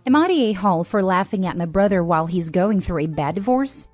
Am I the a-hole for laughing at my brother while he's going through a bad divorce?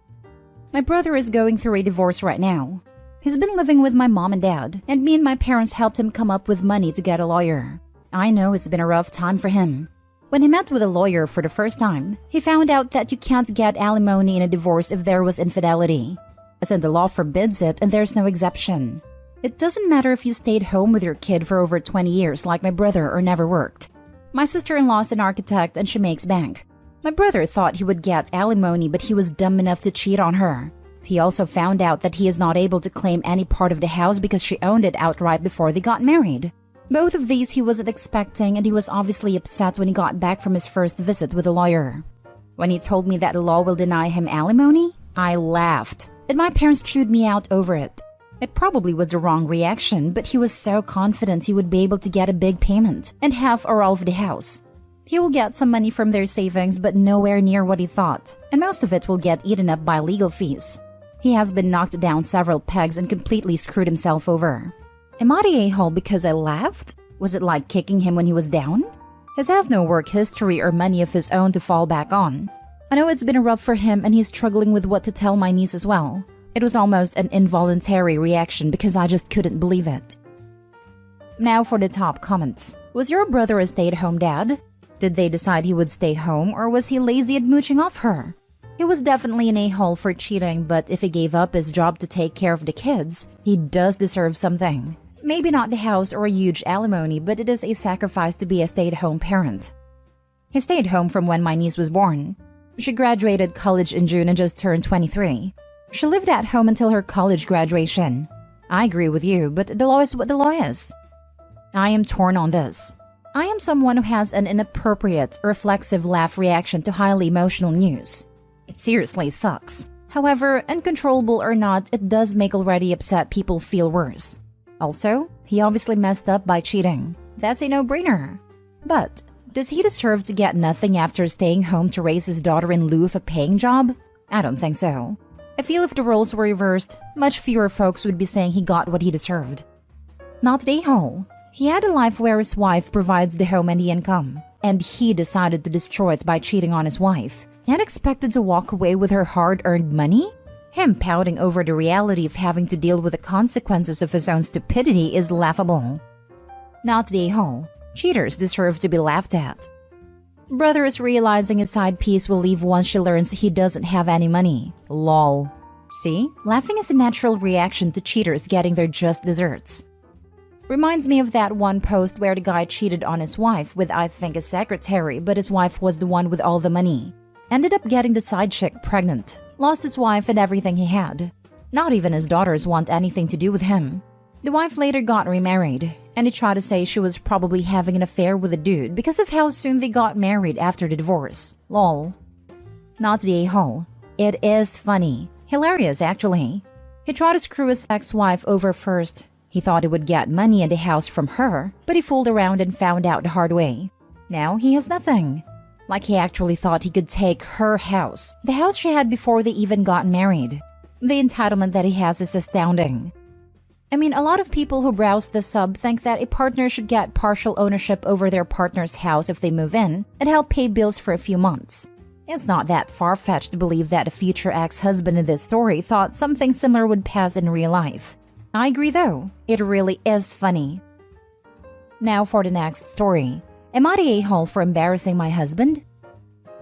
My brother is going through a divorce right now. He's been living with my mom and dad, and me and my parents helped him come up with money to get a lawyer. I know it's been a rough time for him. When he met with a lawyer for the first time, he found out that you can't get alimony in a divorce if there was infidelity. As in, the law forbids it and there's no exception. It doesn't matter if you stayed home with your kid for over 20 years like my brother or never worked. My sister-in-law is an architect and she makes bank. My brother thought he would get alimony, but he was dumb enough to cheat on her. He also found out that he is not able to claim any part of the house because she owned it outright before they got married. Both of these he wasn't expecting, and he was obviously upset when he got back from his first visit with a lawyer. When he told me that the law will deny him alimony, I laughed, and my parents chewed me out over it. It probably was the wrong reaction, but he was so confident he would be able to get a big payment and half or all of the house. He will get some money from their savings, but nowhere near what he thought, and most of it will get eaten up by legal fees. He has been knocked down several pegs and completely screwed himself over. Am I the a-hole because I laughed? Was it like kicking him when he was down? He has no work history or money of his own to fall back on. I know it's been rough for him and he's struggling with what to tell my niece as well. It was almost an involuntary reaction because I just couldn't believe it. Now for the top comments. Was your brother a stay-at-home dad? Did they decide he would stay home, or was he lazy at mooching off her? He was definitely an a-hole for cheating, but if he gave up his job to take care of the kids, he does deserve something. Maybe not the house or a huge alimony, but it is a sacrifice to be a stay-at-home parent. He stayed home from when my niece was born. She graduated college in June and just turned 23. She lived at home until her college graduation. I agree with you, but the law is what the law is. I am torn on this. I am someone who has an inappropriate, reflexive laugh reaction to highly emotional news. It seriously sucks. However, uncontrollable or not, it does make already upset people feel worse. Also, he obviously messed up by cheating. That's a no-brainer. But, does he deserve to get nothing after staying home to raise his daughter in lieu of a paying job? I don't think so. I feel if the roles were reversed, much fewer folks would be saying he got what he deserved. Not the a-hole. He had a life where his wife provides the home and the income, and he decided to destroy it by cheating on his wife, and expected to walk away with her hard-earned money? Him pouting over the reality of having to deal with the consequences of his own stupidity is laughable. Not the a-hole. Cheaters deserve to be laughed at. Brother is realizing his side piece will leave once she learns he doesn't have any money. Lol. See? Laughing is a natural reaction to cheaters getting their just desserts. Reminds me of that one post where the guy cheated on his wife with, I think, a secretary, but his wife was the one with all the money. Ended up getting the side chick pregnant. Lost his wife and everything he had. Not even his daughters want anything to do with him. The wife later got remarried, and he tried to say she was probably having an affair with a dude because of how soon they got married after the divorce. Lol. Not the a-hole. It is funny. Hilarious, actually. He tried to screw his ex-wife over first. He thought he would get money and a house from her, but he fooled around and found out the hard way. Now he has nothing. Like he actually thought he could take her house, the house she had before they even got married. The entitlement that he has is astounding. I mean, a lot of people who browse the sub think that a partner should get partial ownership over their partner's house if they move in and help pay bills for a few months. It's not that far-fetched to believe that a future ex-husband in this story thought something similar would pass in real life. I agree though, it really is funny. Now for the next story. Am I the a-hole for embarrassing my husband?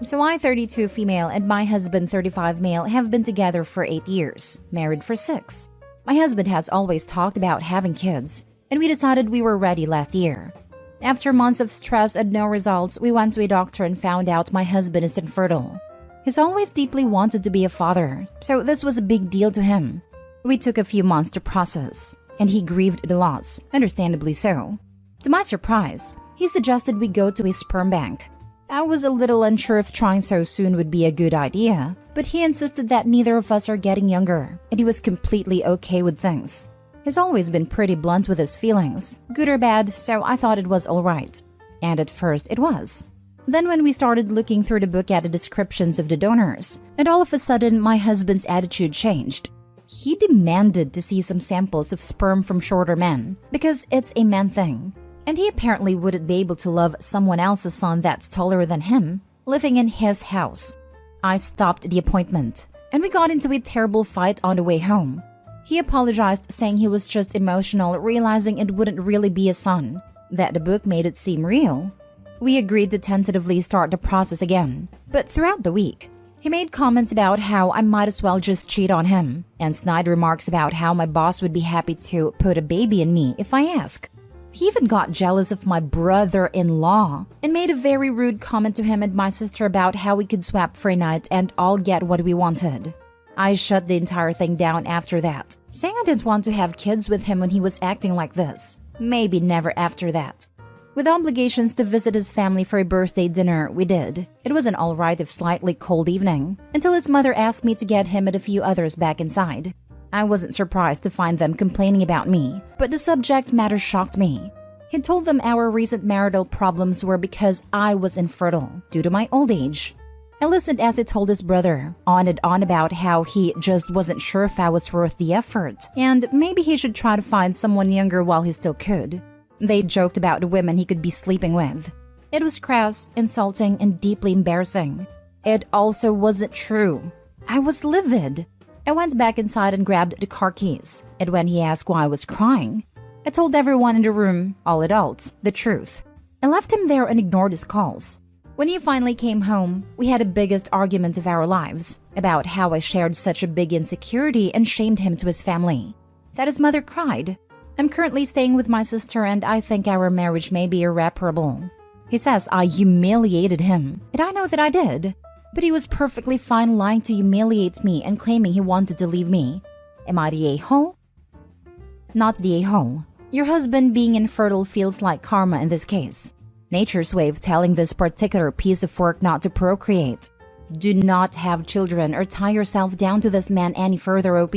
So I, 32 female, and my husband, 35 male, have been together for 8 years, married for 6. My husband has always talked about having kids, and we decided we were ready last year. After months of stress and no results, we went to a doctor and found out my husband is infertile. He's always deeply wanted to be a father, so this was a big deal to him. We took a few months to process, and he grieved the loss, understandably so. To my surprise, he suggested we go to a sperm bank. I was a little unsure if trying so soon would be a good idea, but he insisted that neither of us are getting younger, and he was completely okay with things. He's always been pretty blunt with his feelings, good or bad, so I thought it was alright. And at first it was. Then when we started looking through the book at the descriptions of the donors, and all of a sudden my husband's attitude changed. He demanded to see some samples of sperm from shorter men, because it's a man thing. And he apparently wouldn't be able to love someone else's son that's taller than him. living in his house. I stopped the appointment, and we got into a terrible fight on the way home. He apologized, saying he was just emotional, realizing it wouldn't really be a son, that the book made it seem real. We agreed to tentatively start the process again, but throughout the week, he made comments about how I might as well just cheat on him, and snide remarks about how my boss would be happy to put a baby in me if I ask. He even got jealous of my brother-in-law and made a very rude comment to him and my sister about how we could swap for a night and all get what we wanted. I shut the entire thing down after that, saying I didn't want to have kids with him when he was acting like this. Maybe never after that. With obligations to visit his family for a birthday dinner, we did. It was an alright if slightly cold evening, until his mother asked me to get him and a few others back inside. I wasn't surprised to find them complaining about me, but the subject matter shocked me. He told them our recent marital problems were because I was infertile due to my old age. I listened as he told his brother, on and on about how he just wasn't sure if I was worth the effort, and maybe he should try to find someone younger while he still could. They joked about the women he could be sleeping with. It was crass, insulting, and deeply embarrassing. It also wasn't true. I was livid. I went back inside and grabbed the car keys, and when he asked why I was crying, I told everyone in the room, all adults, the truth. I left him there and ignored his calls. When he finally came home, we had the biggest argument of our lives about how I shared such a big insecurity and shamed him to his family. That his mother cried. I'm currently staying with my sister and I think our marriage may be irreparable. He says I humiliated him, and I know that I did. But he was perfectly fine lying to humiliate me and claiming he wanted to leave me. Am I the a-hole? Not the a-hole. Your husband being infertile feels like karma in this case. Nature's way of telling this particular piece of work not to procreate. Do not have children or tie yourself down to this man any further, OP.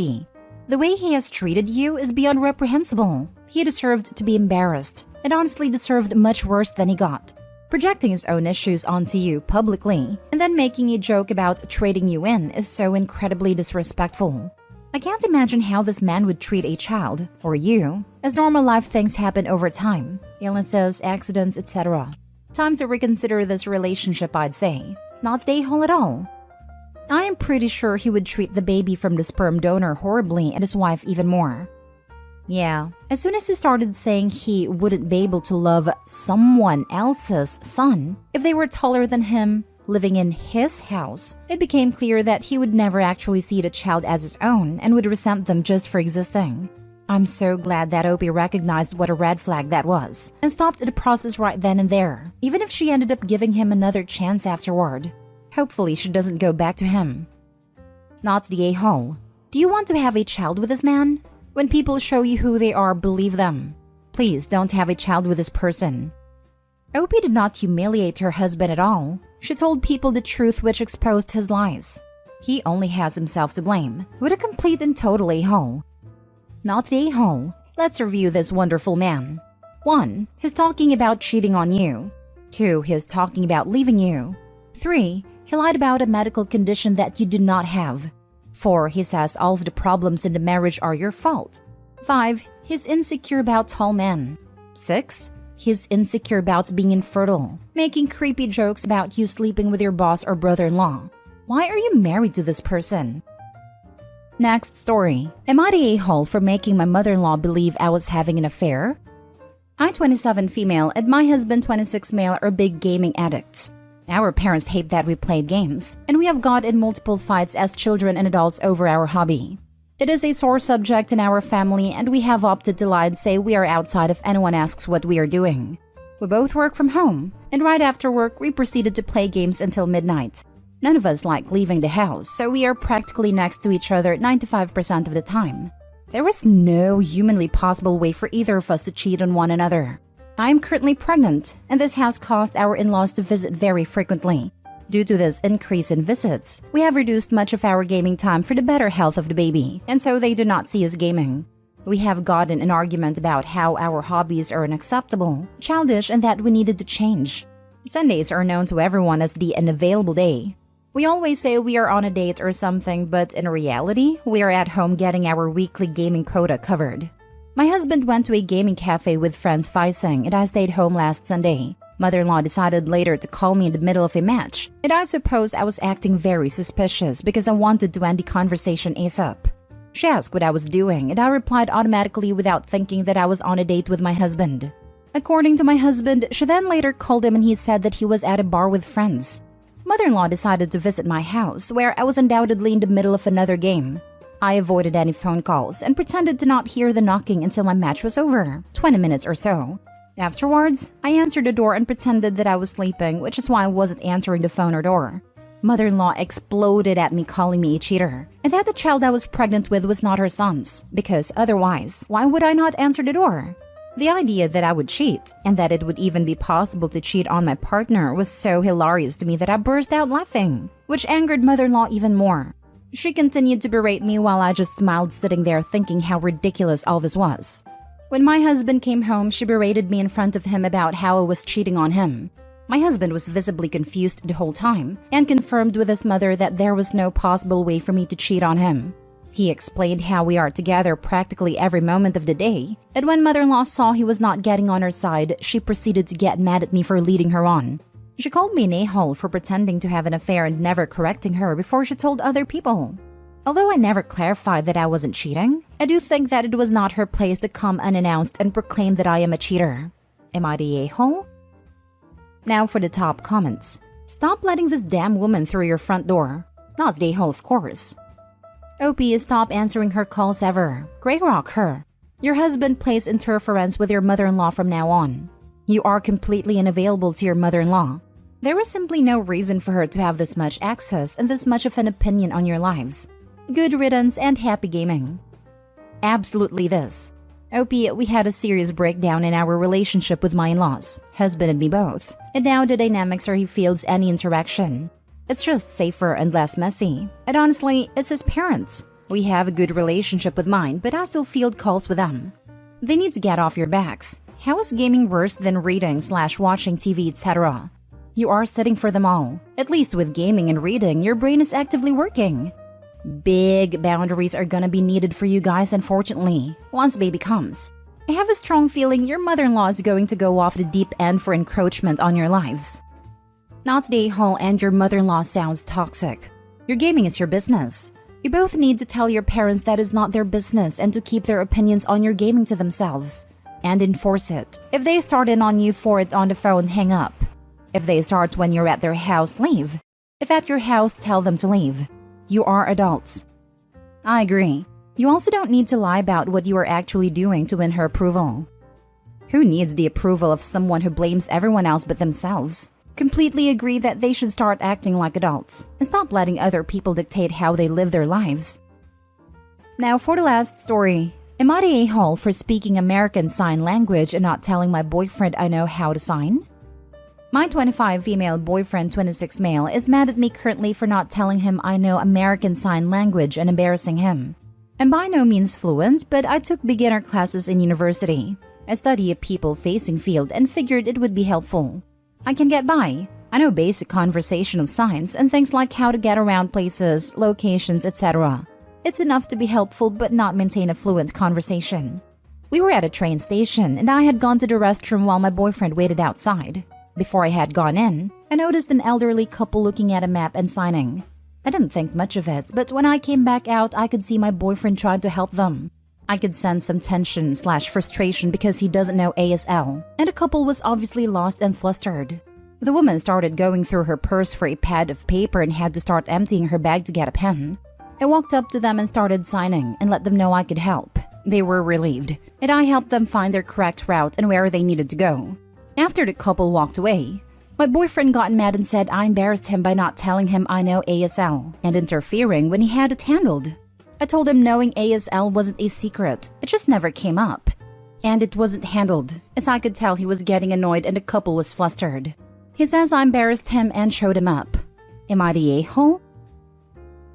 The way he has treated you is beyond reprehensible. He deserved to be embarrassed, and honestly deserved much worse than he got. Projecting his own issues onto you publicly, and then making a joke about trading you in is so incredibly disrespectful. I can't imagine how this man would treat a child, or you, as normal life things happen over time. Illnesses, accidents, etc. Time to reconsider this relationship, I'd say. Not the a-hole at all. I am pretty sure he would treat the baby from the sperm donor horribly and his wife even more. Yeah, as soon as he started saying he wouldn't be able to love someone else's son if they were taller than him, living in his house, it became clear that he would never actually see the child as his own and would resent them just for existing. I'm so glad that Opie recognized what a red flag that was and stopped the process right then and there, even if she ended up giving him another chance afterward. Hopefully she doesn't go back to him. Not the a-hole. Do you want to have a child with this man? When people show you who they are, believe them. Please don't have a child with this person. Opie did not humiliate her husband at all. She told people the truth, which exposed his lies. He only has himself to blame. What a complete and total a-hole. Not the a-hole. Let's review this wonderful man. 1. He's talking about cheating on you. 2. He's talking about leaving you. 3. He lied about a medical condition that you do not have. 4. He says all of the problems in the marriage are your fault. 5. He's insecure about tall men. 6. He's insecure about being infertile, making creepy jokes about you sleeping with your boss or brother-in-law. Why are you married to this person? Next story. Am I the a-hole for making my mother-in-law believe I was having an affair? I, 27 female, and my husband, 26 male, are big gaming addicts. Our parents hate that we played games, and we have got in multiple fights as children and adults over our hobby. It is a sore subject in our family, and we have opted to lie and say we are outside if anyone asks what we are doing. We both work from home, and right after work we proceeded to play games until midnight. None of us like leaving the house, so we are practically next to each other 95% of the time. There is no humanly possible way for either of us to cheat on one another. I am currently pregnant, and this has caused our in-laws to visit very frequently. Due to this increase in visits, we have reduced much of our gaming time for the better health of the baby, and so they do not see us gaming. We have gotten an argument about how our hobbies are unacceptable, childish, and that we needed to change. Sundays are known to everyone as the unavailable day. We always say we are on a date or something, but in reality, we are at home getting our weekly gaming quota covered. My husband went to a gaming cafe with friends Fiancée, and I stayed home last Sunday. Mother-in-law decided later to call me in the middle of a match, and I suppose I was acting very suspicious because I wanted to end the conversation ASAP. She asked what I was doing, and I replied automatically without thinking that I was on a date with my husband. According to my husband, she then later called him and he said that he was at a bar with friends. Mother-in-law decided to visit my house, where I was undoubtedly in the middle of another game. I avoided any phone calls and pretended to not hear the knocking until my match was over, 20 minutes or so. Afterwards, I answered the door and pretended that I was sleeping, which is why I wasn't answering the phone or door. Mother-in-law exploded at me, calling me a cheater, and that the child I was pregnant with was not her son's, because otherwise, why would I not answer the door? The idea that I would cheat, and that it would even be possible to cheat on my partner, was so hilarious to me that I burst out laughing, which angered mother-in-law even more. She continued to berate me while I just smiled, sitting there thinking how ridiculous all this was. When my husband came home, she berated me in front of him about how I was cheating on him. My husband was visibly confused the whole time and confirmed with his mother that there was no possible way for me to cheat on him. He explained how we are together practically every moment of the day, and when mother-in-law saw he was not getting on her side, she proceeded to get mad at me for leading her on. She called me an a-hole for pretending to have an affair and never correcting her before she told other people. Although I never clarified that I wasn't cheating, I do think that it was not her place to come unannounced and proclaim that I am a cheater. Am I the a-hole? Now for the top comments. Stop letting this damn woman through your front door. Not the a-hole, of course. OP, stop answering her calls ever. Grey rock her. Your husband plays interference with your mother-in-law from now on. You are completely unavailable to your mother-in-law. There is simply no reason for her to have this much access and this much of an opinion on your lives. Good riddance and happy gaming. Absolutely this. OP, we had a serious breakdown in our relationship with my in-laws, husband and me both, and now the dynamics are he feels any interaction. It's just safer and less messy. And honestly, it's his parents. We have a good relationship with mine, but I still field calls with them. They need to get off your backs. How is gaming worse than reading/watching TV, etc.? You are sitting for them all. At least with gaming and reading, your brain is actively working. Big boundaries are gonna be needed for you guys, unfortunately, once baby comes. I have a strong feeling your mother-in-law is going to go off the deep end for encroachment on your lives. Not the a-hole, and your mother-in-law sounds toxic. Your gaming is your business. You both need to tell your parents that is not their business and to keep their opinions on your gaming to themselves. And enforce it. If they start in on you for it on the phone, hang up. If they start when you're at their house, leave. If at your house, tell them to leave. You are adults. I agree. You also don't need to lie about what you are actually doing to win her approval. Who needs the approval of someone who blames everyone else but themselves? Completely agree that they should start acting like adults and stop letting other people dictate how they live their lives. Now for the last story. Am I the a-hole for speaking American Sign Language and not telling my boyfriend I know how to sign? My 25 female boyfriend, 26 male, is mad at me currently for not telling him I know American Sign Language and embarrassing him. I'm by no means fluent, but I took beginner classes in university. I study a people-facing field and figured it would be helpful. I can get by. I know basic conversational signs and things like how to get around places, locations, etc. It's enough to be helpful but not maintain a fluent conversation. We were at a train station and I had gone to the restroom while my boyfriend waited outside. Before I had gone in, I noticed an elderly couple looking at a map and signing. I didn't think much of it, but when I came back out, I could see my boyfriend trying to help them. I could sense some tension/frustration because he doesn't know ASL, and the couple was obviously lost and flustered. The woman started going through her purse for a pad of paper and had to start emptying her bag to get a pen. I walked up to them and started signing and let them know I could help. They were relieved, and I helped them find their correct route and where they needed to go. After the couple walked away, my boyfriend got mad and said I embarrassed him by not telling him I know ASL and interfering when he had it handled. I told him knowing ASL wasn't a secret, it just never came up. And it wasn't handled, as I could tell he was getting annoyed and the couple was flustered. He says I embarrassed him and showed him up. Am I the a-hole?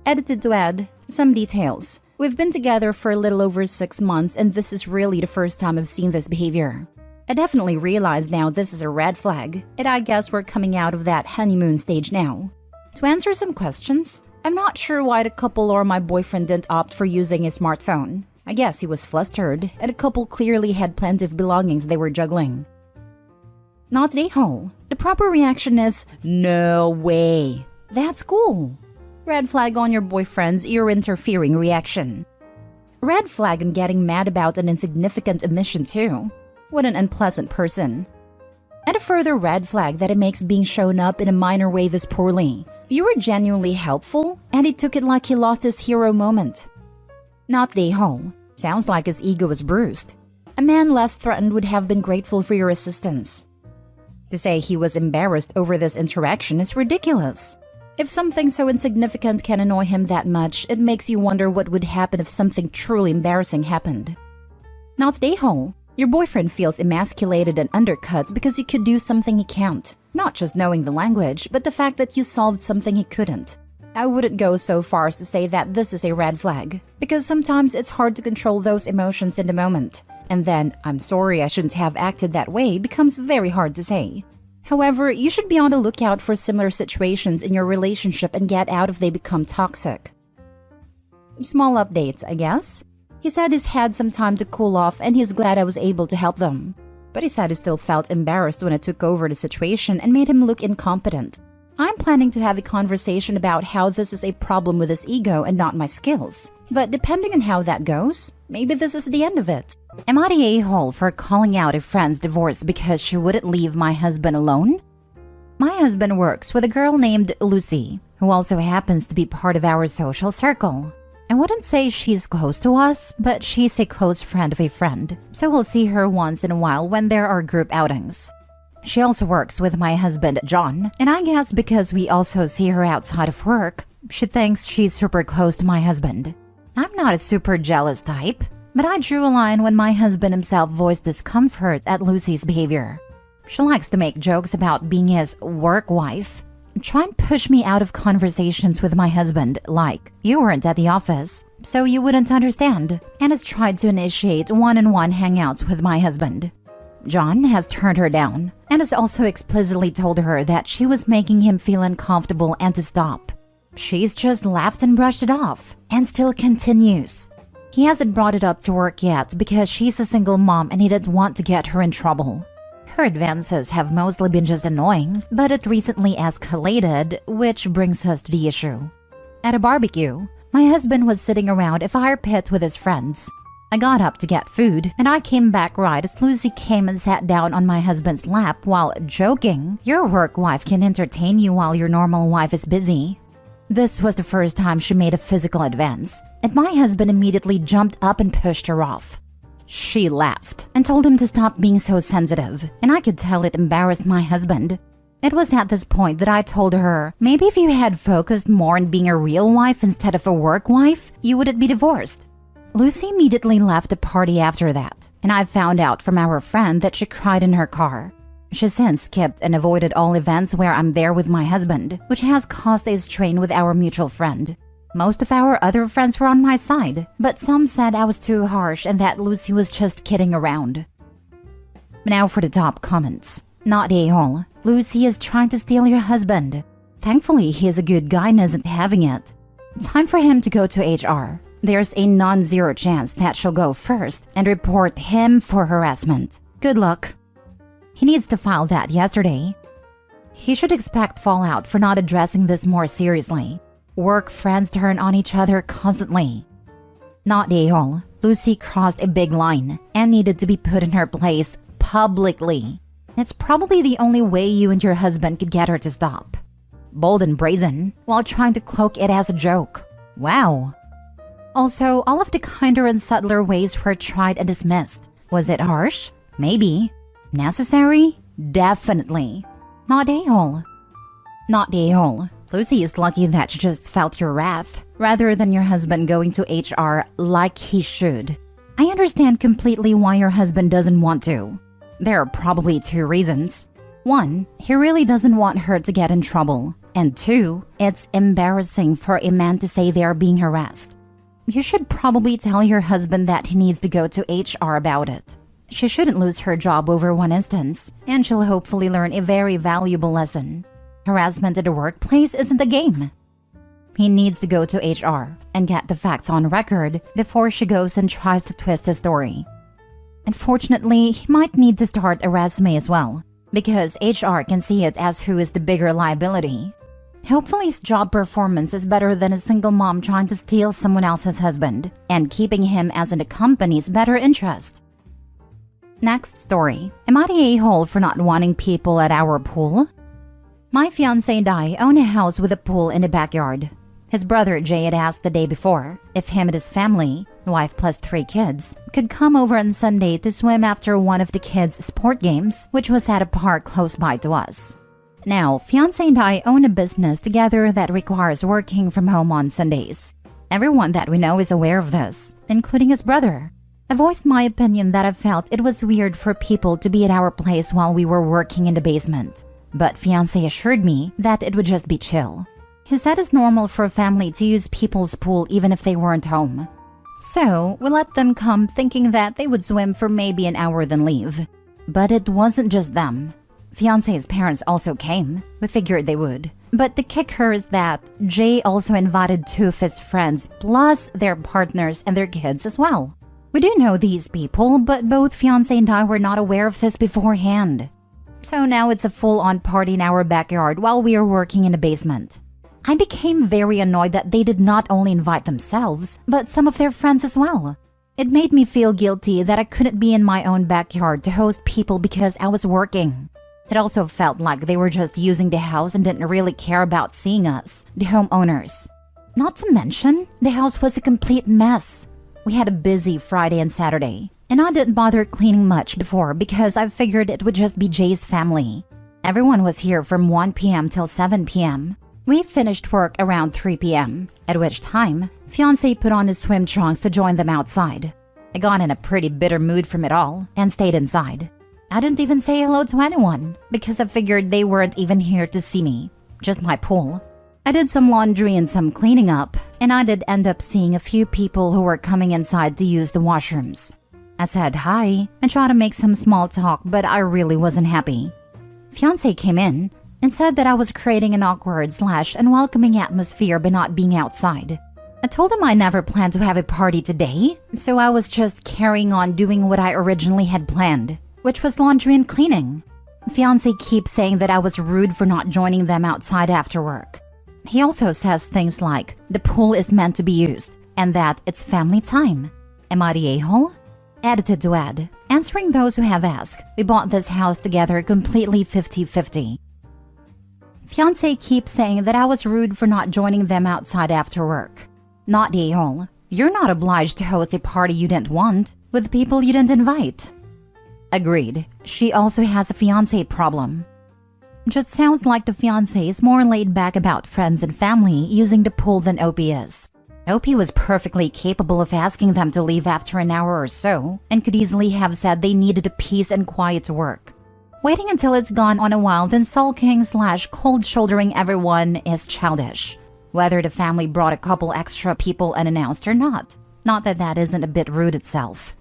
Edited to add some details. We've been together for a little over 6 months and this is really the first time I've seen this behavior. I definitely realize now this is a red flag, and I guess we're coming out of that honeymoon stage now. To answer some questions, I'm not sure why the couple or my boyfriend didn't opt for using a smartphone. I guess he was flustered, and the couple clearly had plenty of belongings they were juggling. Not the a-hole. The proper reaction is, no way. That's cool. Red flag on your boyfriend's ear-interfering reaction. Red flag on getting mad about an insignificant omission too. What an unpleasant person. And a further red flag that it makes being shown up in a minor way this poorly. You were genuinely helpful, and he took it like he lost his hero moment. Not Dae-ho. Sounds like his ego was bruised. A man less threatened would have been grateful for your assistance. To say he was embarrassed over this interaction is ridiculous. If something so insignificant can annoy him that much, it makes you wonder what would happen if something truly embarrassing happened. Not Dae-ho. Your boyfriend feels emasculated and undercut because you could do something he can't. Not just knowing the language, but the fact that you solved something he couldn't. I wouldn't go so far as to say that this is a red flag, because sometimes it's hard to control those emotions in the moment. And then, I'm sorry I shouldn't have acted that way becomes very hard to say. However, you should be on the lookout for similar situations in your relationship and get out if they become toxic. Small updates, I guess. He said he's had some time to cool off and he's glad I was able to help them. But he said he still felt embarrassed when I took over the situation and made him look incompetent. I'm planning to have a conversation about how this is a problem with his ego and not my skills. But depending on how that goes, maybe this is the end of it. Am I the a-hole for calling out a friend's divorce because she wouldn't leave my husband alone? My husband works with a girl named Lucy, who also happens to be part of our social circle. I wouldn't say she's close to us, but she's a close friend of a friend, so we'll see her once in a while when there are group outings. She also works with my husband, John, and I guess because we also see her outside of work, she thinks she's super close to my husband. I'm not a super jealous type, but I drew a line when my husband himself voiced discomfort at Lucy's behavior. She likes to make jokes about being his work wife. Try and push me out of conversations with my husband, like, you weren't at the office, so you wouldn't understand, and has tried to initiate one-on-one hangouts with my husband. John has turned her down, and has also explicitly told her that she was making him feel uncomfortable and to stop. She's just laughed and brushed it off, and still continues. He hasn't brought it up to work yet because she's a single mom and he didn't want to get her in trouble. Her advances have mostly been just annoying, but it recently escalated, which brings us to the issue. At a barbecue, my husband was sitting around a fire pit with his friends. I got up to get food, and I came back right as Lucy came and sat down on my husband's lap while joking, "Your work wife can entertain you while your normal wife is busy." This was the first time she made a physical advance, and my husband immediately jumped up and pushed her off. She laughed and told him to stop being so sensitive, and I could tell it embarrassed my husband. It was at this point that I told her, maybe if you had focused more on being a real wife instead of a work wife, you wouldn't be divorced. Lucy immediately left the party after that, and I found out from our friend that she cried in her car. She since skipped and avoided all events where I'm there with my husband, which has caused a strain with our mutual friend. Most of our other friends were on my side, but some said I was too harsh and that Lucy was just kidding around. Now for the top comments. Not a-hole. Lucy is trying to steal your husband. Thankfully, he is a good guy and isn't having it. Time for him to go to HR. There's a non-zero chance that she'll go first and report him for harassment. Good luck. He needs to file that yesterday. He should expect fallout for not addressing this more seriously. Work friends turn on each other constantly. Not a-hole. Lucy crossed a big line and needed to be put in her place publicly. It's probably the only way you and your husband could get her to stop. Bold and brazen, while trying to cloak it as a joke. Wow. Also, all of the kinder and subtler ways were tried and dismissed. Was it harsh? Maybe. Necessary? Definitely. Not a-hole. Not a-hole. Lucy is lucky that she just felt your wrath, rather than your husband going to HR like he should. I understand completely why your husband doesn't want to. There are probably two reasons. One, he really doesn't want her to get in trouble. And two, it's embarrassing for a man to say they are being harassed. You should probably tell your husband that he needs to go to HR about it. She shouldn't lose her job over one instance, and she'll hopefully learn a very valuable lesson. Harassment at the workplace isn't a game. He needs to go to HR and get the facts on record before she goes and tries to twist his story. Unfortunately, he might need to start a resume as well, because HR can see it as who is the bigger liability. Hopefully his job performance is better than a single mom trying to steal someone else's husband, and keeping him as in the company's better interest. Next story. Am I the a-hole for not wanting people at our pool? My fiancé and I own a house with a pool in the backyard. His brother Jay had asked the day before if him and his family, wife plus 3 kids, could come over on Sunday to swim after one of the kids' sport games, which was at a park close by to us. Now, fiancé and I own a business together that requires working from home on Sundays. Everyone that we know is aware of this, including his brother. I voiced my opinion that I felt it was weird for people to be at our place while we were working in the basement. But fiancé assured me that it would just be chill. He said it's normal for a family to use people's pool even if they weren't home. So, we let them come thinking that they would swim for maybe an hour then leave. But it wasn't just them. Fiancé's parents also came. We figured they would. But the kicker is that Jay also invited 2 of his friends plus their partners and their kids as well. We do know these people, but both fiancé and I were not aware of this beforehand. So now it's a full-on party in our backyard while we are working in the basement. I became very annoyed that they did not only invite themselves, but some of their friends as well. It made me feel guilty that I couldn't be in my own backyard to host people because I was working. It also felt like they were just using the house and didn't really care about seeing us, the homeowners. Not to mention, the house was a complete mess. We had a busy Friday and Saturday, and I didn't bother cleaning much before because I figured it would just be Jay's family. Everyone was here from 1 p.m. till 7 p.m. We finished work around 3 p.m., at which time, fiancé put on his swim trunks to join them outside. I got in a pretty bitter mood from it all and stayed inside. I didn't even say hello to anyone because I figured they weren't even here to see me, just my pool. I did some laundry and some cleaning up, and I did end up seeing a few people who were coming inside to use the washrooms. I said hi and tried to make some small talk, but I really wasn't happy. Fiancé came in and said that I was creating an awkward/unwelcoming atmosphere by not being outside. I told him I never planned to have a party today, so I was just carrying on doing what I originally had planned, which was laundry and cleaning. Fiancé keeps saying that I was rude for not joining them outside after work. He also says things like, the pool is meant to be used, and that it's family time. Am I the a-hole? Edited to add, answering those who have asked, we bought this house together completely 50-50. Fiancé keeps saying that I was rude for not joining them outside after work. Not the a-hole. You're not obliged to host a party you didn't want, with people you didn't invite. Agreed. She also has a fiancé problem. Just sounds like the fiancé is more laid back about friends and family using the pool than Opie is. Opie was perfectly capable of asking them to leave after an hour or so, and could easily have said they needed a peace and quiet to work. Waiting until it's gone on a while then sulking/cold shouldering everyone is childish. Whether the family brought a couple extra people unannounced or not. Not that that isn't a bit rude itself.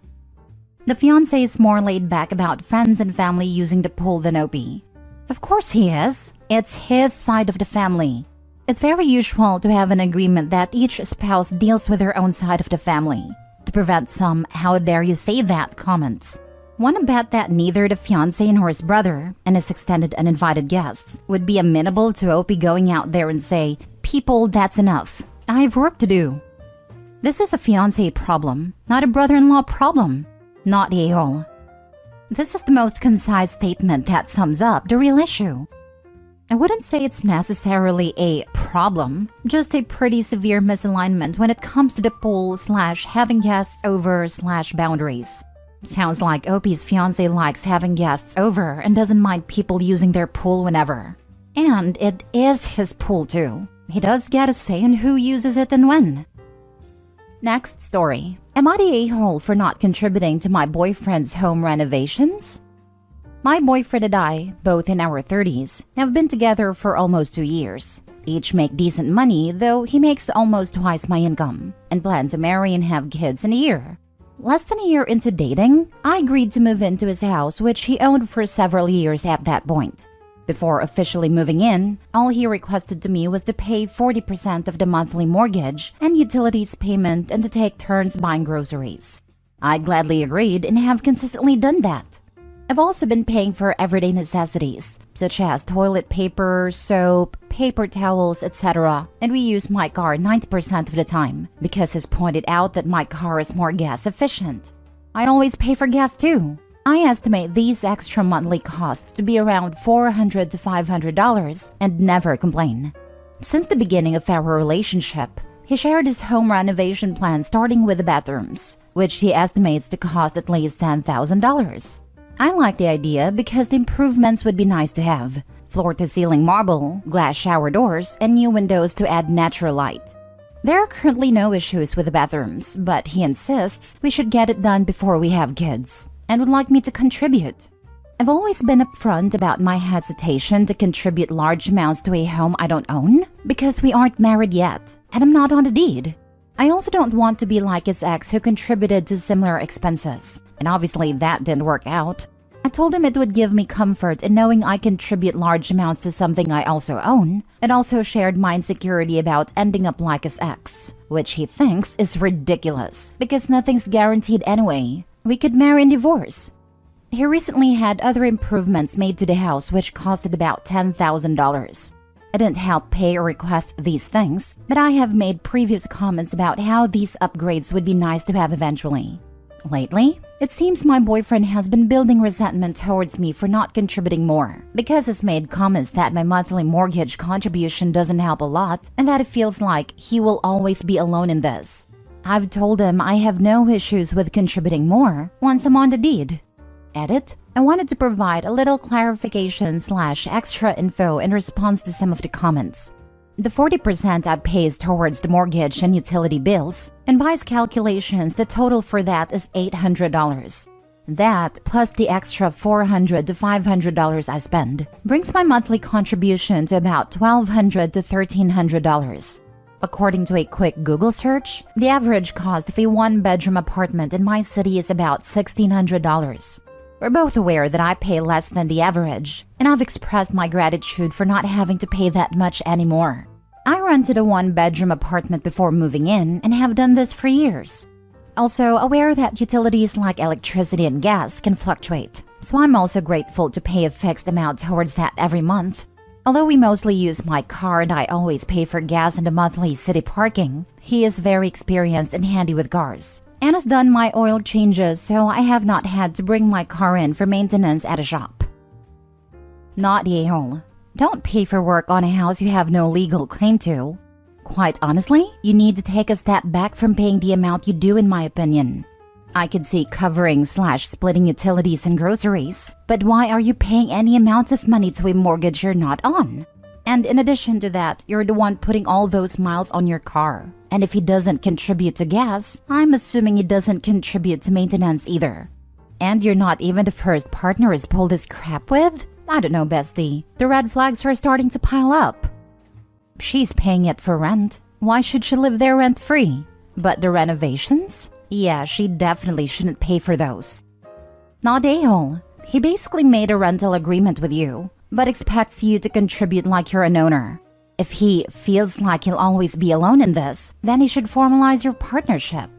The fiancé is more laid back about friends and family using the pool than Opie. Of course he is. It's his side of the family. It's very usual to have an agreement that each spouse deals with their own side of the family, to prevent some "how dare you say that" comments. Wanna bet that neither the fiancé nor his brother and his extended uninvited guests would be amenable to Opie going out there and say, "People, that's enough. I have work to do." This is a fiancé problem, not a brother-in-law problem. Not the a-hole. This is the most concise statement that sums up the real issue. I wouldn't say it's necessarily a problem, just a pretty severe misalignment when it comes to the pool/having guests over/boundaries. Sounds like Opie's fiancé likes having guests over and doesn't mind people using their pool whenever. And it is his pool too. He does get a say in who uses it and when. Next story. Am I the a-hole for not contributing to my boyfriend's home renovations? My boyfriend and I, both in our 30s, have been together for almost 2 years. Each make decent money, though he makes almost twice my income, and plan to marry and have kids in a year. Less than a year into dating, I agreed to move into his house, which he owned for several years at that point. Before officially moving in, all he requested to me was to pay 40% of the monthly mortgage and utilities payment and to take turns buying groceries. I gladly agreed and have consistently done that. I've also been paying for everyday necessities, such as toilet paper, soap, paper towels, etc. And we use my car 90% of the time because he's pointed out that my car is more gas efficient. I always pay for gas too. I estimate these extra monthly costs to be around $400 to $500 and never complain. Since the beginning of our relationship, he shared his home renovation plan starting with the bathrooms, which he estimates to cost at least $10,000. I like the idea because the improvements would be nice to have. Floor-to-ceiling marble, glass shower doors, and new windows to add natural light. There are currently no issues with the bathrooms, but he insists we should get it done before we have kids, and would like me to contribute. I've always been upfront about my hesitation to contribute large amounts to a home I don't own because we aren't married yet, and I'm not on the deed. I also don't want to be like his ex who contributed to similar expenses, and obviously that didn't work out. I told him it would give me comfort in knowing I contribute large amounts to something I also own, and also shared my insecurity about ending up like his ex, which he thinks is ridiculous because nothing's guaranteed anyway. We could marry and divorce. He recently had other improvements made to the house which costed about $10,000. I didn't help pay or request these things, but I have made previous comments about how these upgrades would be nice to have eventually. Lately, it seems my boyfriend has been building resentment towards me for not contributing more because he's made comments that my monthly mortgage contribution doesn't help a lot and that it feels like he will always be alone in this. I've told him I have no issues with contributing more once I'm on the deed. Edit. I wanted to provide a little clarification/extra info in response to some of the comments. The 40% I pay is towards the mortgage and utility bills, and by his calculations, the total for that is $800. That, plus the extra $400 to $500 I spend, brings my monthly contribution to about $1,200 to $1,300. According to a quick Google search, the average cost of a one-bedroom apartment in my city is about $1,600. We're both aware that I pay less than the average, and I've expressed my gratitude for not having to pay that much anymore. I rented a one-bedroom apartment before moving in and have done this for years. Also aware that utilities like electricity and gas can fluctuate, so I'm also grateful to pay a fixed amount towards that every month. Although we mostly use my car and I always pay for gas and the monthly city parking, he is very experienced and handy with cars, and has done my oil changes, so I have not had to bring my car in for maintenance at a shop. Not a-hole. Don't pay for work on a house you have no legal claim to. Quite honestly, you need to take a step back from paying the amount you do in my opinion. I could see covering/splitting utilities and groceries, but why are you paying any amount of money to a mortgage you're not on? And in addition to that, you're the one putting all those miles on your car. And if he doesn't contribute to gas, I'm assuming he doesn't contribute to maintenance either. And you're not even the first partner he's pulled this crap with? I don't know, bestie. The red flags are starting to pile up. She's paying it for rent. Why should she live there rent-free? But the renovations? Yeah, she definitely shouldn't pay for those. Not a-hole. He basically made a rental agreement with you, but expects you to contribute like you're an owner. If he feels like he'll always be alone in this, then he should formalize your partnership.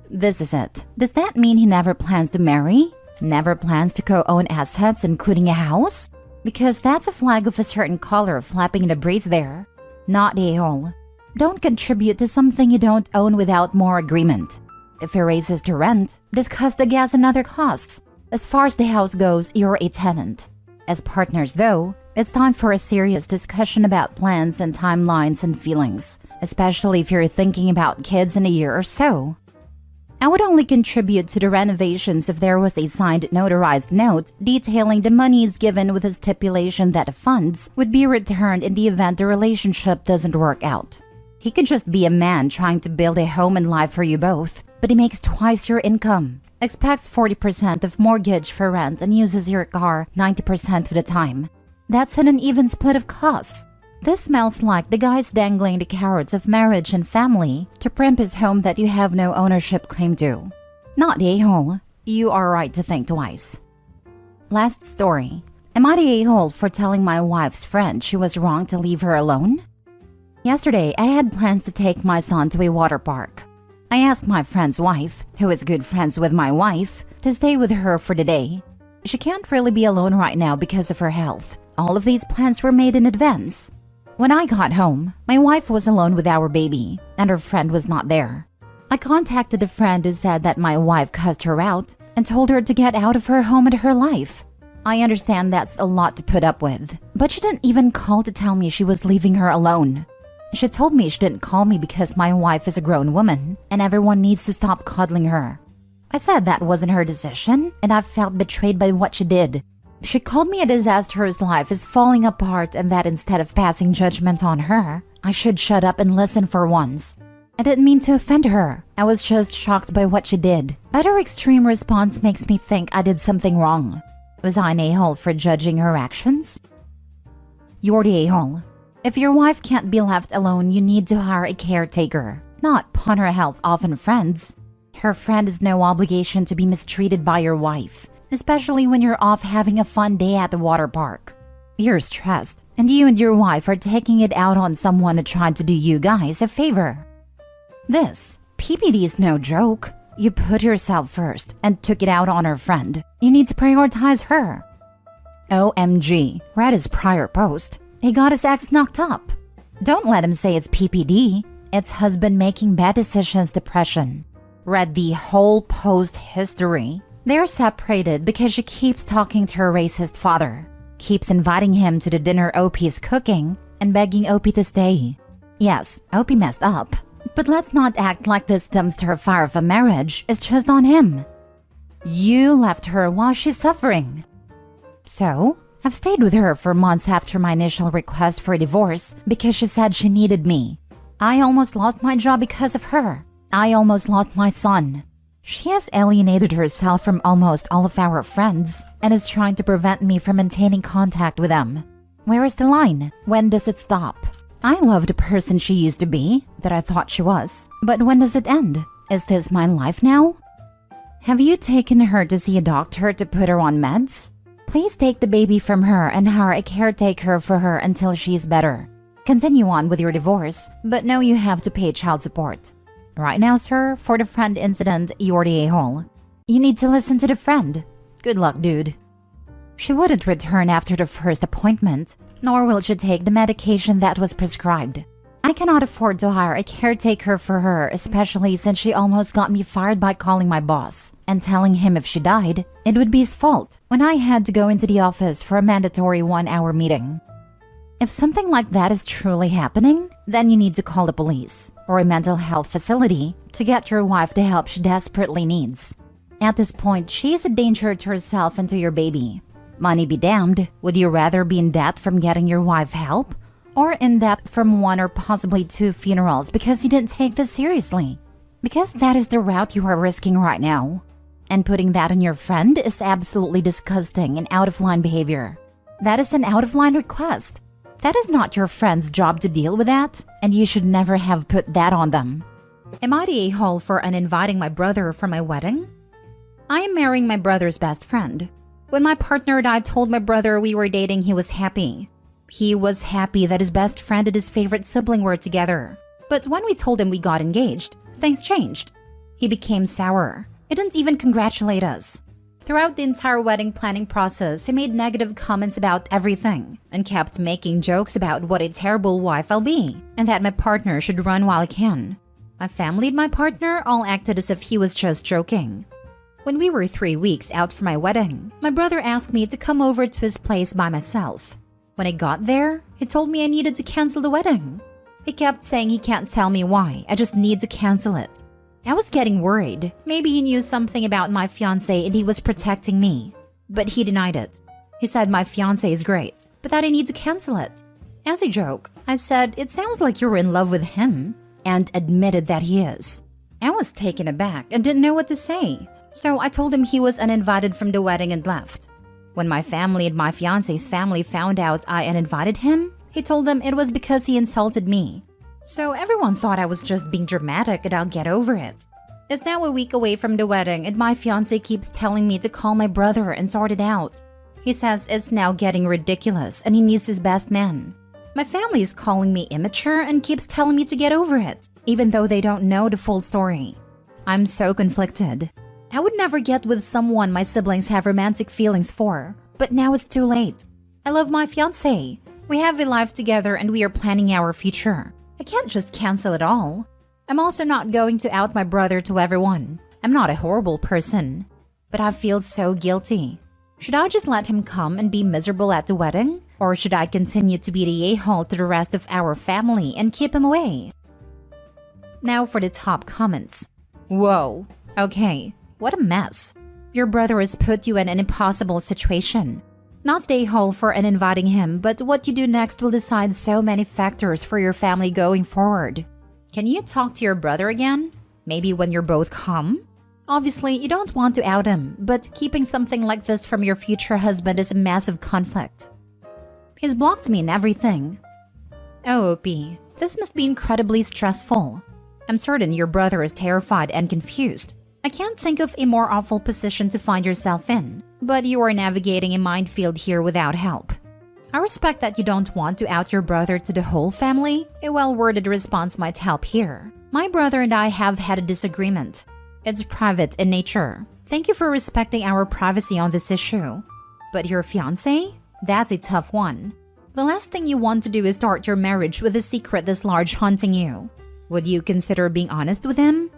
This is it. Does that mean he never plans to marry? Never plans to co-own assets, including a house? Because that's a flag of a certain color flapping in the breeze there. Not a-hole. Don't contribute to something you don't own without more agreement. If he raises the rent, discuss the gas and other costs. As far as the house goes, you're a tenant. As partners, though, it's time for a serious discussion about plans and timelines and feelings, especially if you're thinking about kids in a year or so. I would only contribute to the renovations if there was a signed notarized note detailing the monies given with a stipulation that the funds would be returned in the event the relationship doesn't work out. He could just be a man trying to build a home and life for you both, but he makes twice your income, expects 40% of mortgage for rent, and uses your car 90% of the time. That's an uneven split of costs. This smells like the guy's dangling the carrots of marriage and family to primp his home that you have no ownership claim to. Not the a-hole. You are right to think twice. Last story. Am I the a-hole for telling my wife's friend she was wrong to leave her alone? Yesterday, I had plans to take my son to a water park. I asked my friend's wife, who is good friends with my wife, to stay with her for the day. She can't really be alone right now because of her health. All of these plans were made in advance. When I got home, my wife was alone with our baby, and her friend was not there. I contacted a friend who said that my wife cussed her out and told her to get out of her home and her life. I understand that's a lot to put up with, but she didn't even call to tell me she was leaving her alone. She told me she didn't call me because my wife is a grown woman and everyone needs to stop coddling her. I said that wasn't her decision, and I felt betrayed by what she did. She called me a disaster whose life is falling apart, and that instead of passing judgment on her, I should shut up and listen for once. I didn't mean to offend her. I was just shocked by what she did. But her extreme response makes me think I did something wrong. Was I an a-hole for judging her actions? You're the a-hole. If your wife can't be left alone, you need to hire a caretaker, not pawn her health off on friends. Her friend has no obligation to be mistreated by your wife, especially when you're off having a fun day at the water park. You're stressed, and you and your wife are taking it out on someone who tried to do you guys a favor. This PPD is no joke. You put yourself first and took it out on her friend. You need to prioritize her. OMG, read his prior post. He got his ex knocked up. Don't let him say it's PPD. It's husband making bad decisions depression. Read the whole post history. They're separated because she keeps talking to her racist father, keeps inviting him to the dinner OP is cooking, and begging OP to stay. Yes, OP messed up, but let's not act like this dumpster fire of a marriage is just on him. You left her while she's suffering. So, I've stayed with her for months after my initial request for a divorce because she said she needed me. I almost lost my job because of her. I almost lost my son. She has alienated herself from almost all of our friends and is trying to prevent me from maintaining contact with them. Where is the line? When does it stop? I love the person she used to be, that I thought she was. But when does it end? Is this my life now? Have you taken her to see a doctor to put her on meds? Please take the baby from her and hire a caretaker for her until she's better. Continue on with your divorce, but know you have to pay child support. Right now, sir, for the friend incident, you're the a-hole. You need to listen to the friend. Good luck, dude. She wouldn't return after the first appointment, nor will she take the medication that was prescribed. I cannot afford to hire a caretaker for her, especially since she almost got me fired by calling my boss and telling him if she died, it would be his fault when I had to go into the office for a mandatory 1-hour meeting. If something like that is truly happening, then you need to call the police or a mental health facility to get your wife the help she desperately needs. At this point, she is a danger to herself and to your baby. Money be damned, would you rather be in debt from getting your wife help or in debt from 1 or possibly 2 funerals because you didn't take this seriously? Because that is the route you are risking right now. And putting that on your friend is absolutely disgusting and out-of-line behavior. That is an out-of-line request. That is not your friend's job to deal with that, and you should never have put that on them. Am I the a-hole for uninviting my brother for my wedding? I am marrying my brother's best friend. When my partner and I told my brother we were dating, he was happy. He was happy that his best friend and his favorite sibling were together. But when we told him we got engaged, things changed. He became sour. He didn't even congratulate us. Throughout the entire wedding planning process, he made negative comments about everything and kept making jokes about what a terrible wife I'll be and that my partner should run while I can. My family and my partner all acted as if he was just joking. When we were 3 weeks out for my wedding, my brother asked me to come over to his place by myself. When I got there, he told me I needed to cancel the wedding. He kept saying he can't tell me why, I just need to cancel it. I was getting worried. Maybe he knew something about my fiancé and he was protecting me. But he denied it. He said my fiancé is great, but that I need to cancel it. As a joke, I said, it sounds like you're in love with him, and admitted that he is. I was taken aback and didn't know what to say, so I told him he was uninvited from the wedding and left. When my family and my fiancé's family found out I uninvited him, he told them it was because he insulted me. So everyone thought I was just being dramatic and I'll get over it. It's now a week away from the wedding and my fiancé keeps telling me to call my brother and sort it out. He says it's now getting ridiculous and he needs his best man. My family is calling me immature and keeps telling me to get over it, even though they don't know the full story. I'm so conflicted. I would never get with someone my siblings have romantic feelings for, but now it's too late. I love my fiancé. We have a life together and we are planning our future. I can't just cancel it all. I'm also not going to out my brother to everyone. I'm not a horrible person, but I feel so guilty. Should I just let him come and be miserable at the wedding? Or should I continue to be the a-hole to the rest of our family and keep him away? Now for the top comments. Whoa, okay, what a mess. Your brother has put you in an impossible situation. Not the a-hole for uninviting him, but what you do next will decide so many factors for your family going forward. Can you talk to your brother again? Maybe when you're both calm? Obviously, you don't want to out him, but keeping something like this from your future husband is a massive conflict. He's blocked me and everything. Oh, Opie, this must be incredibly stressful. I'm certain your brother is terrified and confused. I can't think of a more awful position to find yourself in, but you are navigating a minefield here without help. I respect that you don't want to out your brother to the whole family. A well-worded response might help here. My brother and I have had a disagreement. It's private in nature. Thank you for respecting our privacy on this issue. But your fiancé? That's a tough one. The last thing you want to do is start your marriage with a secret this large haunting you. Would you consider being honest with him?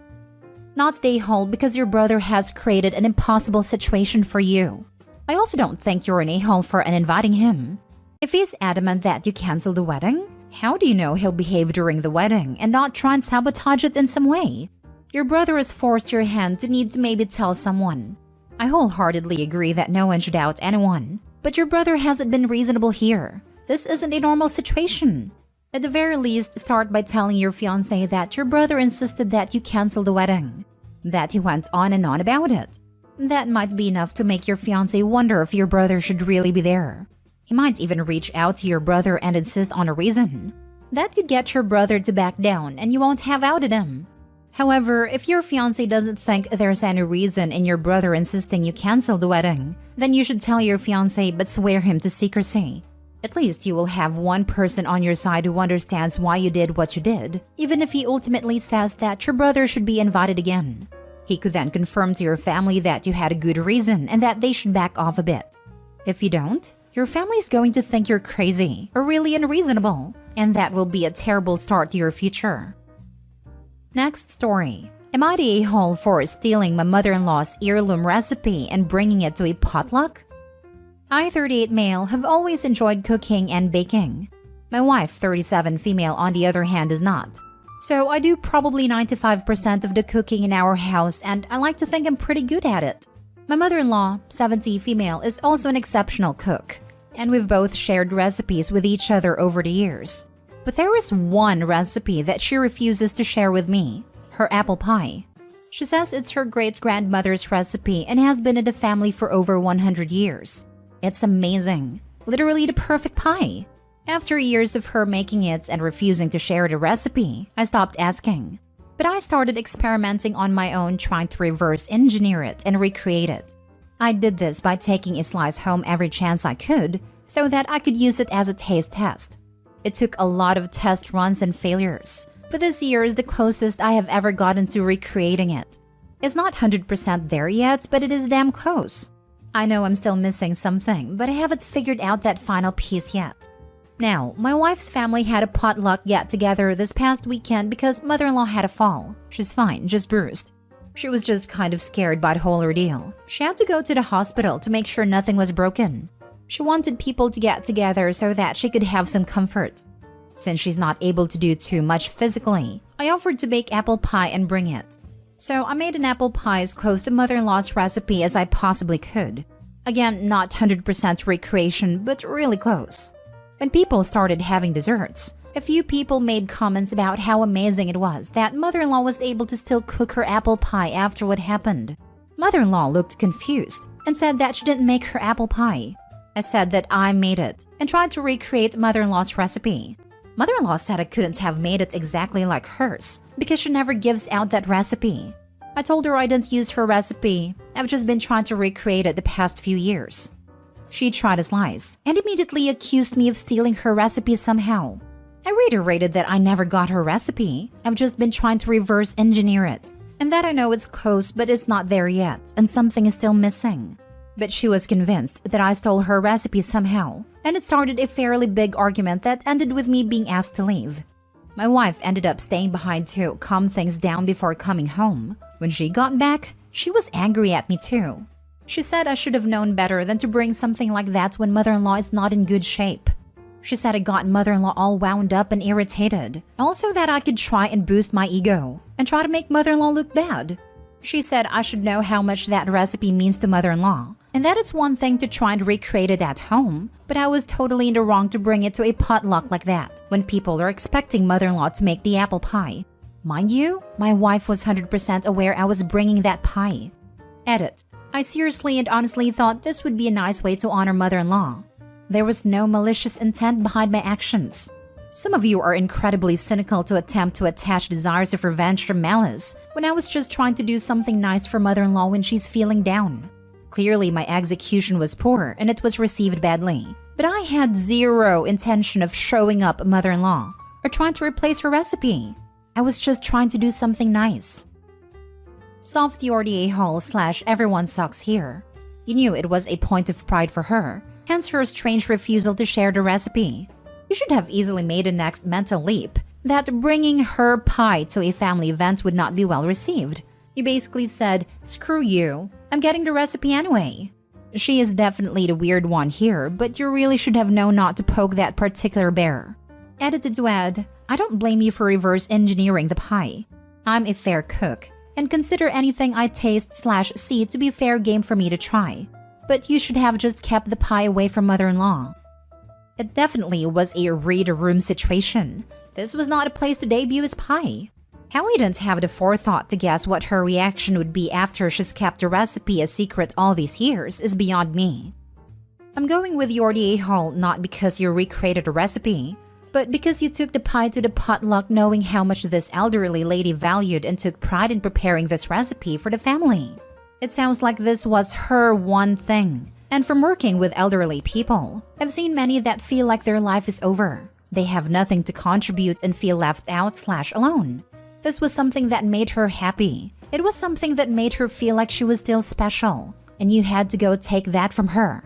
Not the a-hole because your brother has created an impossible situation for you. I also don't think you're an a-hole for uninviting him. If he's adamant that you cancel the wedding, how do you know he'll behave during the wedding and not try and sabotage it in some way? Your brother has forced your hand to need to maybe tell someone. I wholeheartedly agree that no one should out anyone, but your brother hasn't been reasonable here. This isn't a normal situation. At the very least, start by telling your fiancé that your brother insisted that you cancel the wedding, that he went on and on about it. That might be enough to make your fiancé wonder if your brother should really be there. He might even reach out to your brother and insist on a reason. That could get your brother to back down and you won't have outed him. However, if your fiancé doesn't think there's any reason in your brother insisting you cancel the wedding, then you should tell your fiancé but swear him to secrecy. At least you will have one person on your side who understands why you did what you did, even if he ultimately says that your brother should be invited again. He could then confirm to your family that you had a good reason and that they should back off a bit. If you don't, your family is going to think you're crazy or really unreasonable, and that will be a terrible start to your future. Next story. Am I the a-hole for stealing my mother-in-law's heirloom recipe and bringing it to a potluck? I, 38 male, have always enjoyed cooking and baking. My wife, 37 female, on the other hand, is not. So I do probably 95% of the cooking in our house, and I like to think I'm pretty good at it. My mother-in-law, 70 female, is also an exceptional cook, and we've both shared recipes with each other over the years. But there is one recipe that she refuses to share with me, her apple pie. She says it's her great-grandmother's recipe and has been in the family for over 100 years. It's amazing, literally the perfect pie. After years of her making it and refusing to share the recipe, I stopped asking. But I started experimenting on my own, trying to reverse engineer it and recreate it. I did this by taking a slice home every chance I could so that I could use it as a taste test. It took a lot of test runs and failures, but this year is the closest I have ever gotten to recreating it. It's not 100% there yet, but it is damn close. I know I'm still missing something, but I haven't figured out that final piece yet. Now, my wife's family had a potluck get-together this past weekend because mother-in-law had a fall. She's fine, just bruised. She was just kind of scared by the whole ordeal. She had to go to the hospital to make sure nothing was broken. She wanted people to get together so that she could have some comfort. Since she's not able to do too much physically, I offered to bake apple pie and bring it. So I made an apple pie as close to mother-in-law's recipe as I possibly could. Again, not 100% recreation, but really close. When people started having desserts, a few people made comments about how amazing it was that mother-in-law was able to still cook her apple pie after what happened. Mother-in-law looked confused and said that she didn't make her apple pie. I said that I made it and tried to recreate mother-in-law's recipe. Mother-in-law said I couldn't have made it exactly like hers because she never gives out that recipe. I told her I didn't use her recipe. I've just been trying to recreate it the past few years. She tried a slice and immediately accused me of stealing her recipe somehow. I reiterated that I never got her recipe. I've just been trying to reverse engineer it. and that I know it's close but it's not there yet, and something is still missing. But she was convinced that I stole her recipe somehow, and it started a fairly big argument that ended with me being asked to leave. My wife ended up staying behind to calm things down before coming home. When she got back, she was angry at me too. She said I should have known better than to bring something like that when mother-in-law is not in good shape. She said I got mother-in-law all wound up and irritated. Also that I could try and boost my ego and try to make mother-in-law look bad. She said I should know how much that recipe means to mother-in-law, and that it's one thing to try and recreate it at home, but I was totally in the wrong to bring it to a potluck like that when people are expecting mother-in-law to make the apple pie. Mind you, my wife was 100% aware I was bringing that pie. Edit. I seriously and honestly thought this would be a nice way to honor mother-in-law. There was no malicious intent behind my actions. Some of you are incredibly cynical to attempt to attach desires of revenge to malice when I was just trying to do something nice for mother-in-law when she's feeling down. Clearly, my execution was poor and it was received badly. But I had zero intention of showing up mother-in-law or trying to replace her recipe. I was just trying to do something nice. Softy or the a-hole / everyone sucks here. You knew it was a point of pride for her, hence her strange refusal to share the recipe. You should have easily made a next mental leap that bringing her pie to a family event would not be well received. You basically said, "Screw you, I'm getting the recipe anyway." She is definitely the weird one here, but you really should have known not to poke that particular bear. Edited to add, I don't blame you for reverse engineering the pie. I'm a fair cook, and consider anything I taste / see to be fair game for me to try. But you should have just kept the pie away from mother-in-law. It definitely was a read-a-room situation. This was not a place to debut his pie. How he didn't have the forethought to guess what her reaction would be after she's kept the recipe a secret all these years is beyond me. I'm going with your a-hole not because you recreated a recipe, but because you took the pie to the potluck knowing how much this elderly lady valued and took pride in preparing this recipe for the family. It sounds like this was her one thing. And from working with elderly people, I've seen many that feel like their life is over. They have nothing to contribute and feel left out / alone. This was something that made her happy. It was something that made her feel like she was still special, and you had to go take that from her.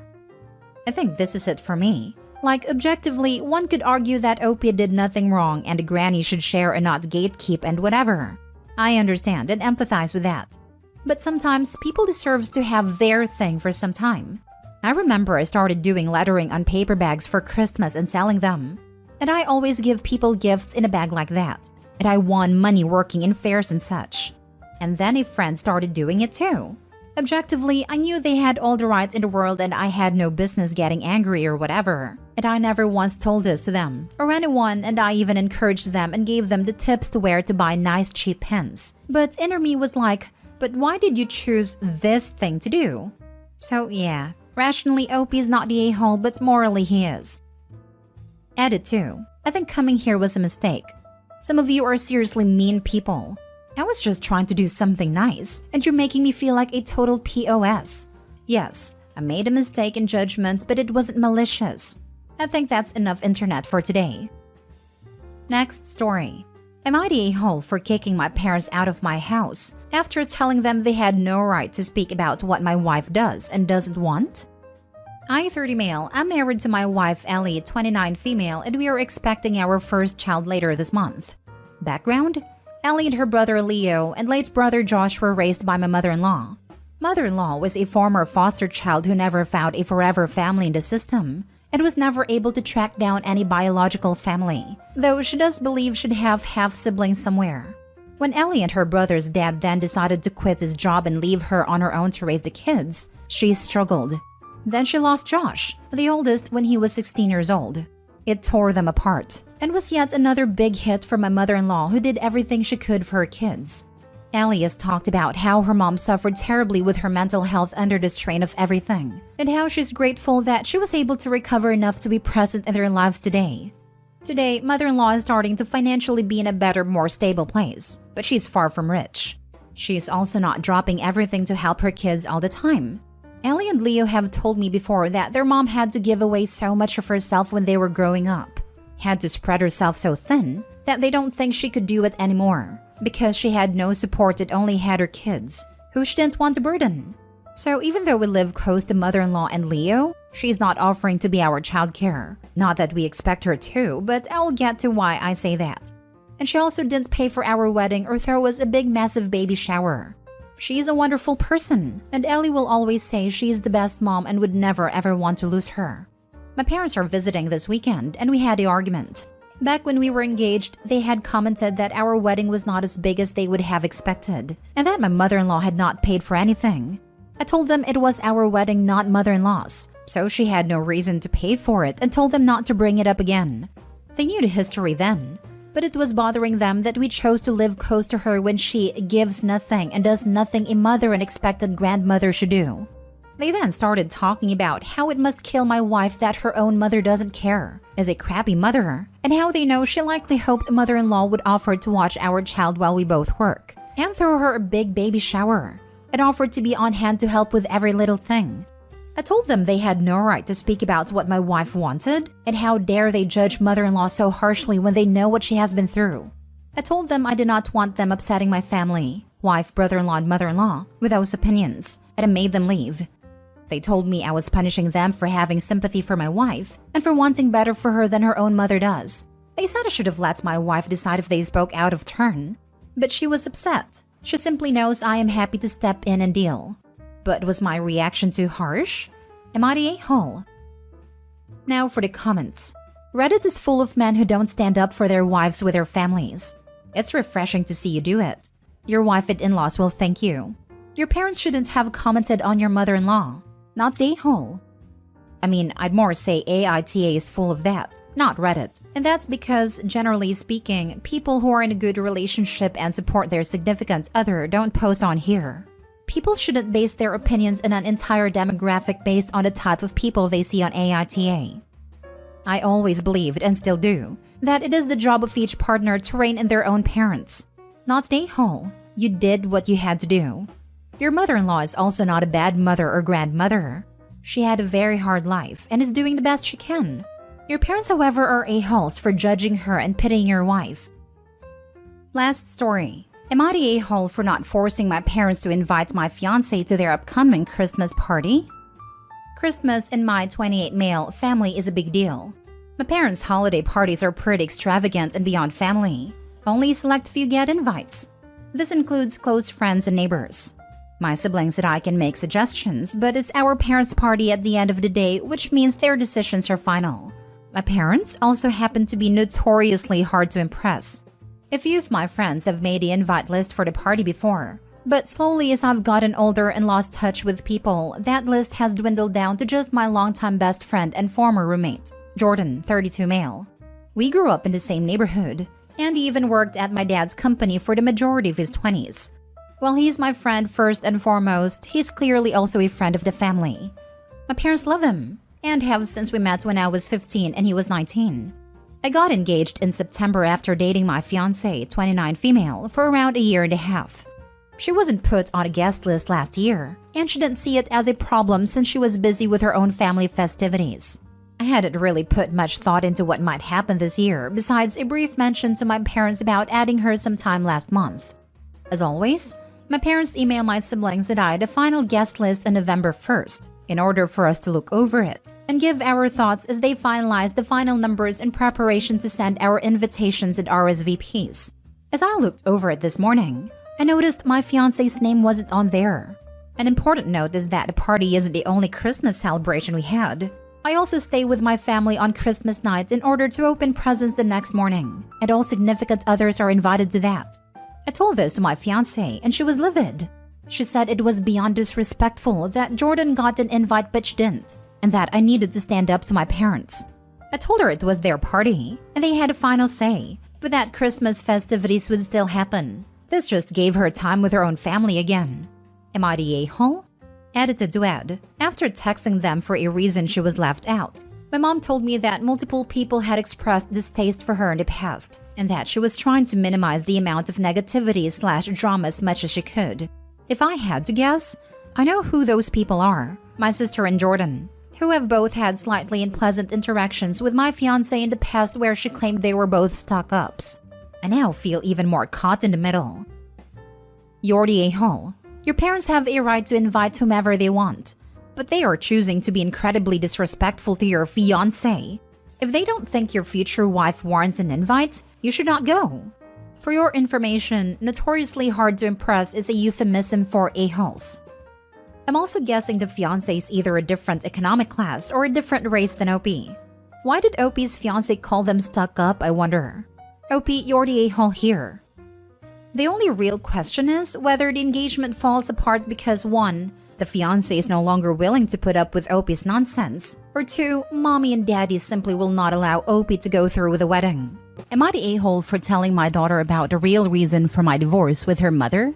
I think this is it for me. Like, objectively, one could argue that Opie did nothing wrong and a granny should share and not gatekeep and whatever. I understand and empathize with that. But sometimes people deserve to have their thing for some time. I remember I started doing lettering on paper bags for Christmas and selling them. And I always give people gifts in a bag like that. And I won money working in fairs and such. And then a friend started doing it too. Objectively, I knew they had all the rights in the world and I had no business getting angry or whatever. And I never once told this to them or anyone, and I even encouraged them and gave them the tips to where to buy nice cheap pens. But inner me was like, but why did you choose this thing to do? So yeah, rationally Opie's not the a-hole, but morally he is. Edit 2. I think coming here was a mistake. Some of you are seriously mean people. I was just trying to do something nice, and you're making me feel like a total POS. Yes, I made a mistake in judgment, but it wasn't malicious. I think that's enough internet for today. Next story. Am I the a-hole for kicking my parents out of my house after telling them they had no right to speak about what my wife does and doesn't want? I, 30 male, am married to my wife Ellie, 29 female, and we are expecting our first child later this month. Background? Ellie and her brother Leo and late brother Josh were raised by my mother-in-law. Mother-in-law was a former foster child who never found a forever family in the system and was never able to track down any biological family, though she does believe she'd have half-siblings somewhere. When Ellie and her brother's dad then decided to quit his job and leave her on her own to raise the kids, she struggled. Then she lost Josh, the oldest, when he was 16 years old. It tore them apart, and was yet another big hit for my mother-in-law who did everything she could for her kids. Ellie has talked about how her mom suffered terribly with her mental health under the strain of everything, and how she's grateful that she was able to recover enough to be present in their lives today. Today, mother-in-law is starting to financially be in a better, more stable place, but she's far from rich. She's also not dropping everything to help her kids all the time. Ellie and Leo have told me before that their mom had to give away so much of herself when they were growing up, had to spread herself so thin that they don't think she could do it anymore. because she had no support and only had her kids, who she didn't want to burden. So even though we live close to mother-in-law and Leo, she's not offering to be our childcare. Not that we expect her to, but I'll get to why I say that. And she also didn't pay for our wedding or throw us a big massive baby shower. She's a wonderful person, and Ellie will always say she's the best mom and would never ever want to lose her. My parents are visiting this weekend, and we had an argument. Back when we were engaged, they had commented that our wedding was not as big as they would have expected, and that my mother-in-law had not paid for anything. I told them it was our wedding, not mother-in-law's, so she had no reason to pay for it and told them not to bring it up again. They knew the history then, but it was bothering them that we chose to live close to her when she gives nothing and does nothing a mother and expected grandmother should do. They then started talking about how it must kill my wife that her own mother doesn't care, is a crappy mother, and how they know she likely hoped mother-in-law would offer to watch our child while we both work, and throw her a big baby shower, and offered to be on hand to help with every little thing. I told them they had no right to speak about what my wife wanted, and how dare they judge mother-in-law so harshly when they know what she has been through. I told them I did not want them upsetting my family, wife, brother-in-law, and mother-in-law, with those opinions, and I made them leave. They told me I was punishing them for having sympathy for my wife and for wanting better for her than her own mother does. They said I should have let my wife decide if they spoke out of turn, but she was upset. She simply knows I am happy to step in and deal. But was my reaction too harsh? Am I the a-hole? Now for the comments. Reddit is full of men who don't stand up for their wives with their families. It's refreshing to see you do it. Your wife and in-laws will thank you. Your parents shouldn't have commented on your mother-in-law. Not the a-hole. I mean, I'd more say AITA is full of that, not Reddit. And that's because, generally speaking, people who are in a good relationship and support their significant other don't post on here. People shouldn't base their opinions on an entire demographic based on the type of people they see on AITA. I always believed, and still do, that it is the job of each partner to rein in their own parents. Not the a-hole. You did what you had to do. Your mother-in-law is also not a bad mother or grandmother. She had a very hard life and is doing the best she can. Your parents, however, are a-holes for judging her and pitying your wife. Last story. Am I the a-hole for not forcing my parents to invite my fiancé to their upcoming Christmas party? Christmas in my 28-male family is a big deal. My parents' holiday parties are pretty extravagant and beyond family. Only a select few get invites. This includes close friends and neighbors. My siblings and I can make suggestions, but it's our parents' party at the end of the day, which means their decisions are final. My parents also happen to be notoriously hard to impress. A few of my friends have made the invite list for the party before, but slowly as I've gotten older and lost touch with people, that list has dwindled down to just my longtime best friend and former roommate, Jordan, 32 male. We grew up in the same neighborhood, and he even worked at my dad's company for the majority of his 20s. While he's my friend first and foremost, he's clearly also a friend of the family. My parents love him, and have since we met when I was 15 and he was 19. I got engaged in September after dating my fiancée, 29 female, for around a year and a half. She wasn't put on a guest list last year, and she didn't see it as a problem since she was busy with her own family festivities. I hadn't really put much thought into what might happen this year, besides a brief mention to my parents about adding her sometime last month. As always, my parents emailed my siblings and I the final guest list on November 1st, in order for us to look over it and give our thoughts as they finalized the final numbers in preparation to send our invitations and RSVPs. As I looked over it this morning, I noticed my fiancé's name wasn't on there. An important note is that the party isn't the only Christmas celebration we had. I also stay with my family on Christmas night in order to open presents the next morning, and all significant others are invited to that. I told this to my fiancée and she was livid. She said it was beyond disrespectful that Jordan got an invite but she didn't, and that I needed to stand up to my parents. I told her it was their party and they had a final say, but that Christmas festivities would still happen. This just gave her time with her own family again. Am I the a-hole? Edited to add, after texting them for a reason she was left out, my mom told me that multiple people had expressed distaste for her in the past, and that she was trying to minimize the amount of negativity/drama as much as she could. If I had to guess, I know who those people are, my sister and Jordan, who have both had slightly unpleasant interactions with my fiancé in the past where she claimed they were both stuck-ups. I now feel even more caught in the middle. You're the a-hole. Your parents have a right to invite whomever they want, but they are choosing to be incredibly disrespectful to your fiancé. If they don't think your future wife warrants an invite, you should not go. For your information, notoriously hard to impress is a euphemism for a-holes. I'm also guessing the fiancé is either a different economic class or a different race than OP. Why did OP's fiancé call them stuck up, I wonder? OP, you're the a-hole here. The only real question is whether the engagement falls apart because 1. The fiancé is no longer willing to put up with OP's nonsense, or 2. Mommy and daddy simply will not allow OP to go through with the wedding. Am I the a-hole for telling my daughter about the real reason for my divorce with her mother?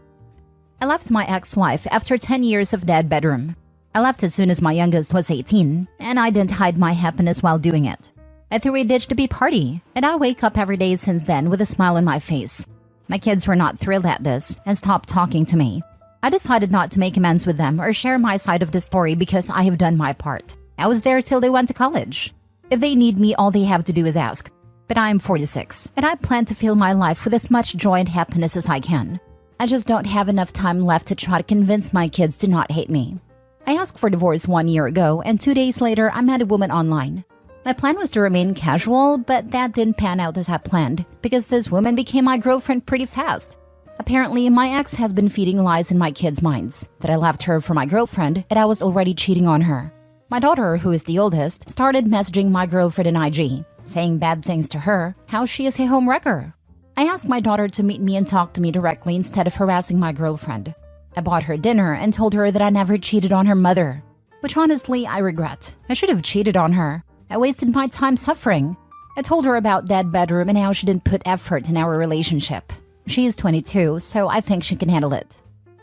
I left my ex-wife after 10 years of dead bedroom. I left as soon as my youngest was 18, and I didn't hide my happiness while doing it. I threw a ditch-to-be party, and I wake up every day since then with a smile on my face. My kids were not thrilled at this and stopped talking to me. I decided not to make amends with them or share my side of the story because I have done my part. I was there till they went to college. If they need me, all they have to do is ask. But I am 46, and I plan to fill my life with as much joy and happiness as I can. I just don't have enough time left to try to convince my kids to not hate me. I asked for divorce 1 year ago, and 2 days later, I met a woman online. My plan was to remain casual, but that didn't pan out as I planned because this woman became my girlfriend pretty fast. Apparently, my ex has been feeding lies in my kids' minds that I left her for my girlfriend and I was already cheating on her. My daughter, who is the oldest, started messaging my girlfriend in IG, saying bad things to her, how she is a homewrecker. I asked my daughter to meet me and talk to me directly instead of harassing my girlfriend. I bought her dinner and told her that I never cheated on her mother, which honestly I regret. I should have cheated on her. I wasted my time suffering. I told her about dead bedroom and how she didn't put effort in our relationship. She is 22, so I think she can handle it.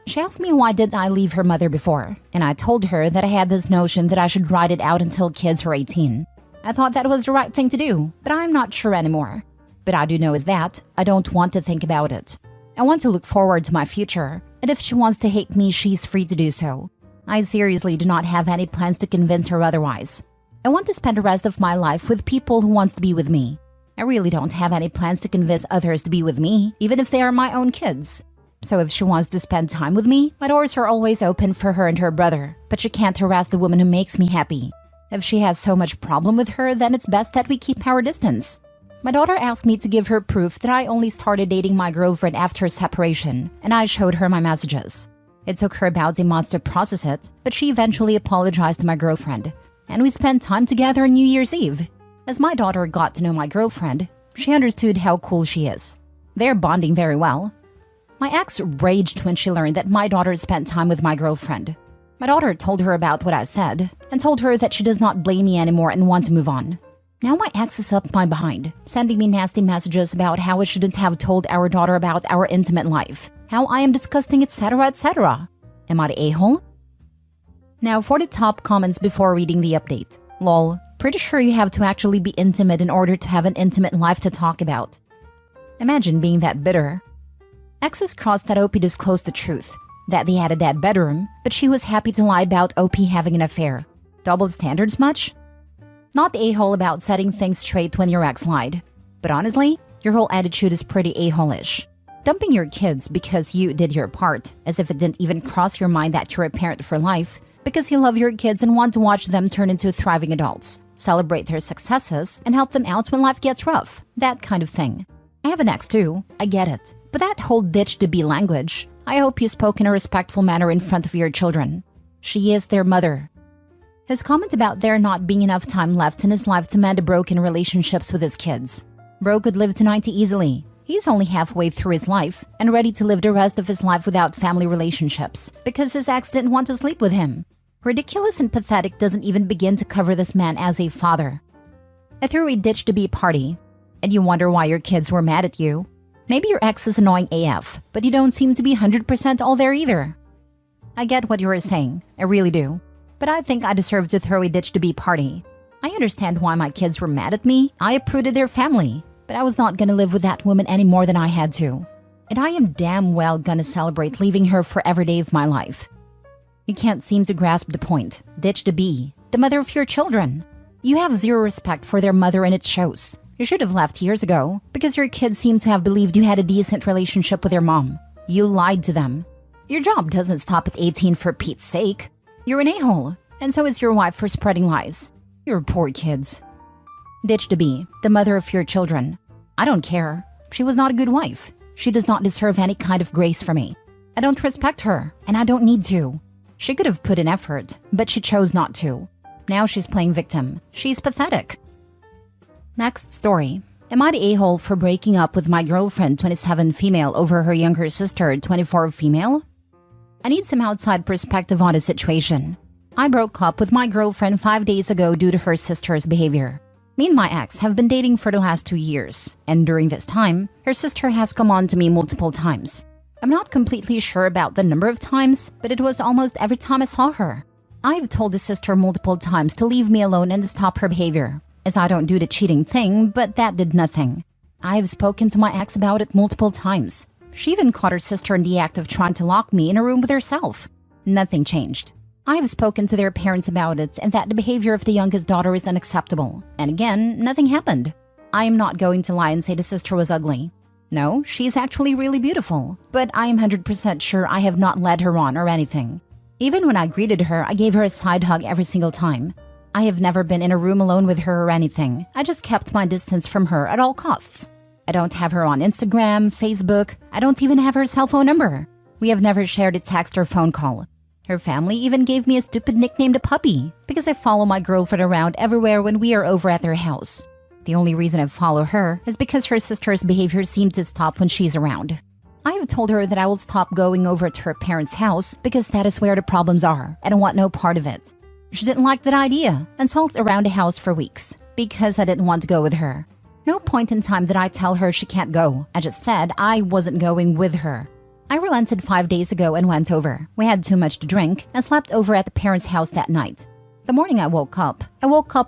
She asked me why did I leave her mother before, and I told her that I had this notion that I should ride it out until kids are 18. I thought that was the right thing to do, but I'm not sure anymore. But I do know is that I don't want to think about it. I want to look forward to my future, and if she wants to hate me, she's free to do so. I seriously do not have any plans to convince her otherwise. I want to spend the rest of my life with people who wants to be with me. I really don't have any plans to convince others to be with me, even if they are my own kids. So if she wants to spend time with me, my doors are always open for her and her brother, but she can't harass the woman who makes me happy. If she has so much problem with her, then it's best that we keep our distance. My daughter asked me to give her proof that I only started dating my girlfriend after separation, and I showed her my messages. It took her about a month to process it, but she eventually apologized to my girlfriend, and we spent time together on New Year's Eve. As my daughter got to know my girlfriend, she understood how cool she is. They're bonding very well. My ex raged when she learned that my daughter spent time with my girlfriend. My daughter told her about what I said and told her that she does not blame me anymore and want to move on. Now my ex is up my behind, sending me nasty messages about how I shouldn't have told our daughter about our intimate life, how I am disgusting, etc., etc. Am I the a-hole? Now for the top comments before reading the update. Lol, pretty sure you have to actually be intimate in order to have an intimate life to talk about. Imagine being that bitter. Exes crossed that OP disclosed the truth, that they had a dead bedroom, but she was happy to lie about OP having an affair. Double standards much? Not the a-hole about setting things straight when your ex lied. But honestly, your whole attitude is pretty a-hole-ish. Dumping your kids because you did your part, as if it didn't even cross your mind that you're a parent for life, because you love your kids and want to watch them turn into thriving adults, celebrate their successes, and help them out when life gets rough. That kind of thing. I have an ex too, I get it. But that whole ditch-to-be language, I hope you spoke in a respectful manner in front of your children. She is their mother. His comment about there not being enough time left in his life to mend broken relationships with his kids. Bro could live to 90 easily. He's only halfway through his life and ready to live the rest of his life without family relationships because his ex didn't want to sleep with him. Ridiculous and pathetic doesn't even begin to cover this man as a father. I threw a ditch-to-be party, and you wonder why your kids were mad at you. Maybe your ex is annoying AF, but you don't seem to be 100% all there either. I get what you were saying, I really do. But I think I deserve to throw a ditch-to-be party. I understand why my kids were mad at me. I uprooted their family, but I was not gonna live with that woman any more than I had to. And I am damn well gonna celebrate leaving her for every day of my life. You can't seem to grasp the point. Ditch-to-be, the mother of your children. You have zero respect for their mother and it shows. You should have left years ago because your kids seem to have believed you had a decent relationship with your mom. You lied to them. Your job doesn't stop at 18 for Pete's sake. You're an a-hole, and so is your wife for spreading lies. You're poor kids. Ditch Debbie, the mother of your children. I don't care. She was not a good wife. She does not deserve any kind of grace from me. I don't respect her, and I don't need to. She could have put in effort, but she chose not to. Now she's playing victim. She's pathetic. Next story. Am I the a-hole for breaking up with my girlfriend, 27 female, over her younger sister, 24 female? I need some outside perspective on the situation. I broke up with my girlfriend 5 days ago due to her sister's behavior. Me and my ex have been dating for the last 2 years, and during this time, her sister has come on to me multiple times. I'm not completely sure about the number of times, but it was almost every time I saw her. I've told the sister multiple times to leave me alone and to stop her behavior, as I don't do the cheating thing, but that did nothing. I've spoken to my ex about it multiple times. She even caught her sister in the act of trying to lock me in a room with herself. Nothing changed. I have spoken to their parents about it and that the behavior of the youngest daughter is unacceptable. And again, nothing happened. I am not going to lie and say the sister was ugly. No, she's actually really beautiful, but I am 100% sure I have not led her on or anything. Even when I greeted her, I gave her a side hug every single time. I have never been in a room alone with her or anything. I just kept my distance from her at all costs. I don't have her on Instagram, Facebook. I don't even have her cell phone number. We have never shared a text or phone call. Her family even gave me a stupid nickname, the puppy, because I follow my girlfriend around everywhere when we are over at their house. The only reason I follow her is because her sister's behavior seemed to stop when she's around. I have told her that I will stop going over to her parents' house because that is where the problems are. I don't want no part of it. She didn't like that idea and sulked around the house for weeks because I didn't want to go with her. No point in time did I tell her she can't go. I just said I wasn't going with her. I relented 5 days ago and went over. We had too much to drink and slept over at the parents' house that night. The morning I woke up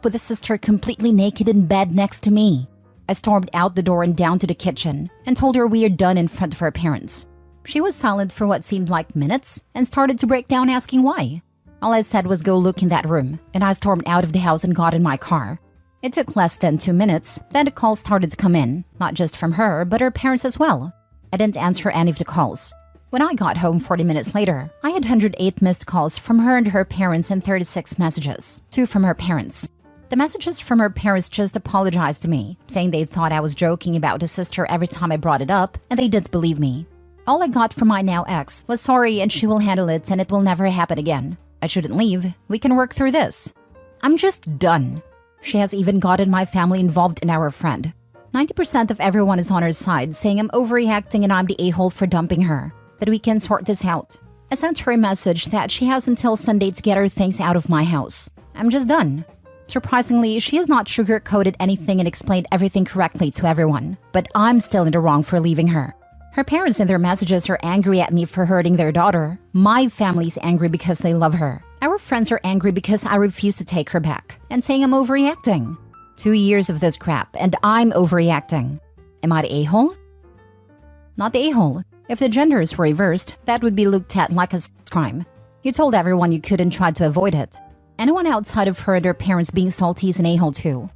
with the sister completely naked in bed next to me. I stormed out the door and down to the kitchen and told her we are done in front of her parents. She was silent for what seemed like minutes and started to break down asking why. All I said was go look in that room, and I stormed out of the house and got in my car. It took less than 2 minutes, then the calls started to come in, not just from her, but her parents as well. I didn't answer any of the calls. When I got home 40 minutes later, I had 108 missed calls from her and her parents and 36 messages, 2 from her parents. The messages from her parents just apologized to me, saying they thought I was joking about the sister every time I brought it up, and they did believe me. All I got from my now ex was sorry and she will handle it and it will never happen again. I shouldn't leave. We can work through this. I'm just done. She has even gotten my family involved in our friend. 90% of everyone is on her side, saying I'm overreacting and I'm the a-hole for dumping her, that we can sort this out. I sent her a message that she has until Sunday to get her things out of my house. I'm just done. Surprisingly, she has not sugar-coated anything and explained everything correctly to everyone, but I'm still in the wrong for leaving her. Her parents in their messages are angry at me for hurting their daughter. My family's angry because they love her. Our friends are angry because I refuse to take her back and saying I'm overreacting. 2 years of this crap and I'm overreacting. Am I the a-hole? Not the a-hole. If the genders were reversed, that would be looked at like a sex crime. You told everyone you could and tried to avoid it. Anyone outside of her and her parents being salty is an a-hole too.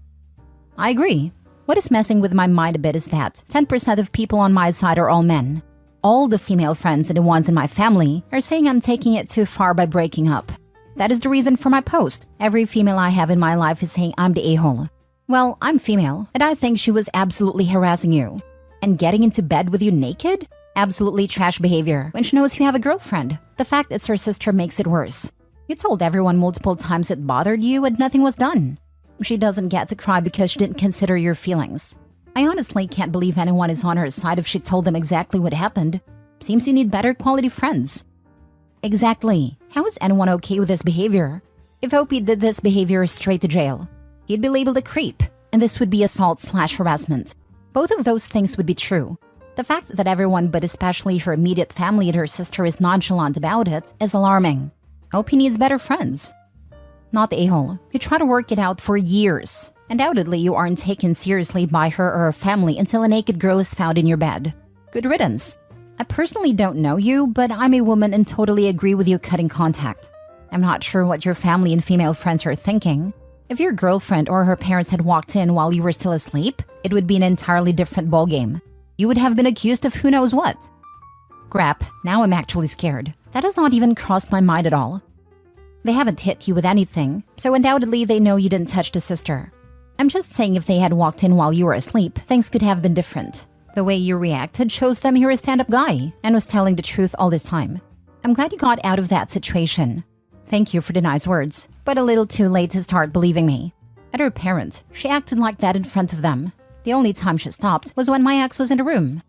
I agree. What is messing with my mind a bit is that 10% of people on my side are all men. All the female friends and the ones in my family are saying I'm taking it too far by breaking up. That is the reason for my post. Every female I have in my life is saying I'm the a-hole. Well, I'm female, and I think she was absolutely harassing you. And getting into bed with you naked? Absolutely trash behavior when she knows you have a girlfriend. The fact it's her sister makes it worse. You told everyone multiple times it bothered you and nothing was done. She doesn't get to cry because she didn't consider your feelings. I honestly can't believe anyone is on her side if she told them exactly what happened. Seems you need better quality friends. Exactly. How is anyone okay with this behavior? If Opie did this behavior straight to jail, he'd be labeled a creep, and this would be assault/harassment. Both of those things would be true. The fact that everyone, but especially her immediate family and her sister, is nonchalant about it is alarming. Opie needs better friends. Not the a-hole. You try to work it out for years. Undoubtedly, you aren't taken seriously by her or her family until a naked girl is found in your bed. Good riddance. I personally don't know you, but I'm a woman and totally agree with you cutting contact. I'm not sure what your family and female friends are thinking. If your girlfriend or her parents had walked in while you were still asleep, it would be an entirely different ballgame. You would have been accused of who knows what. Crap, now I'm actually scared. That has not even crossed my mind at all. They haven't hit you with anything, so undoubtedly they know you didn't touch the sister. I'm just saying if they had walked in while you were asleep, things could have been different. The way you reacted shows them you're a stand-up guy and was telling the truth all this time. I'm glad you got out of that situation. Thank you for the nice words, but a little too late to start believing me. At her parent, she acted like that in front of them. The only time she stopped was when my ex was in the room.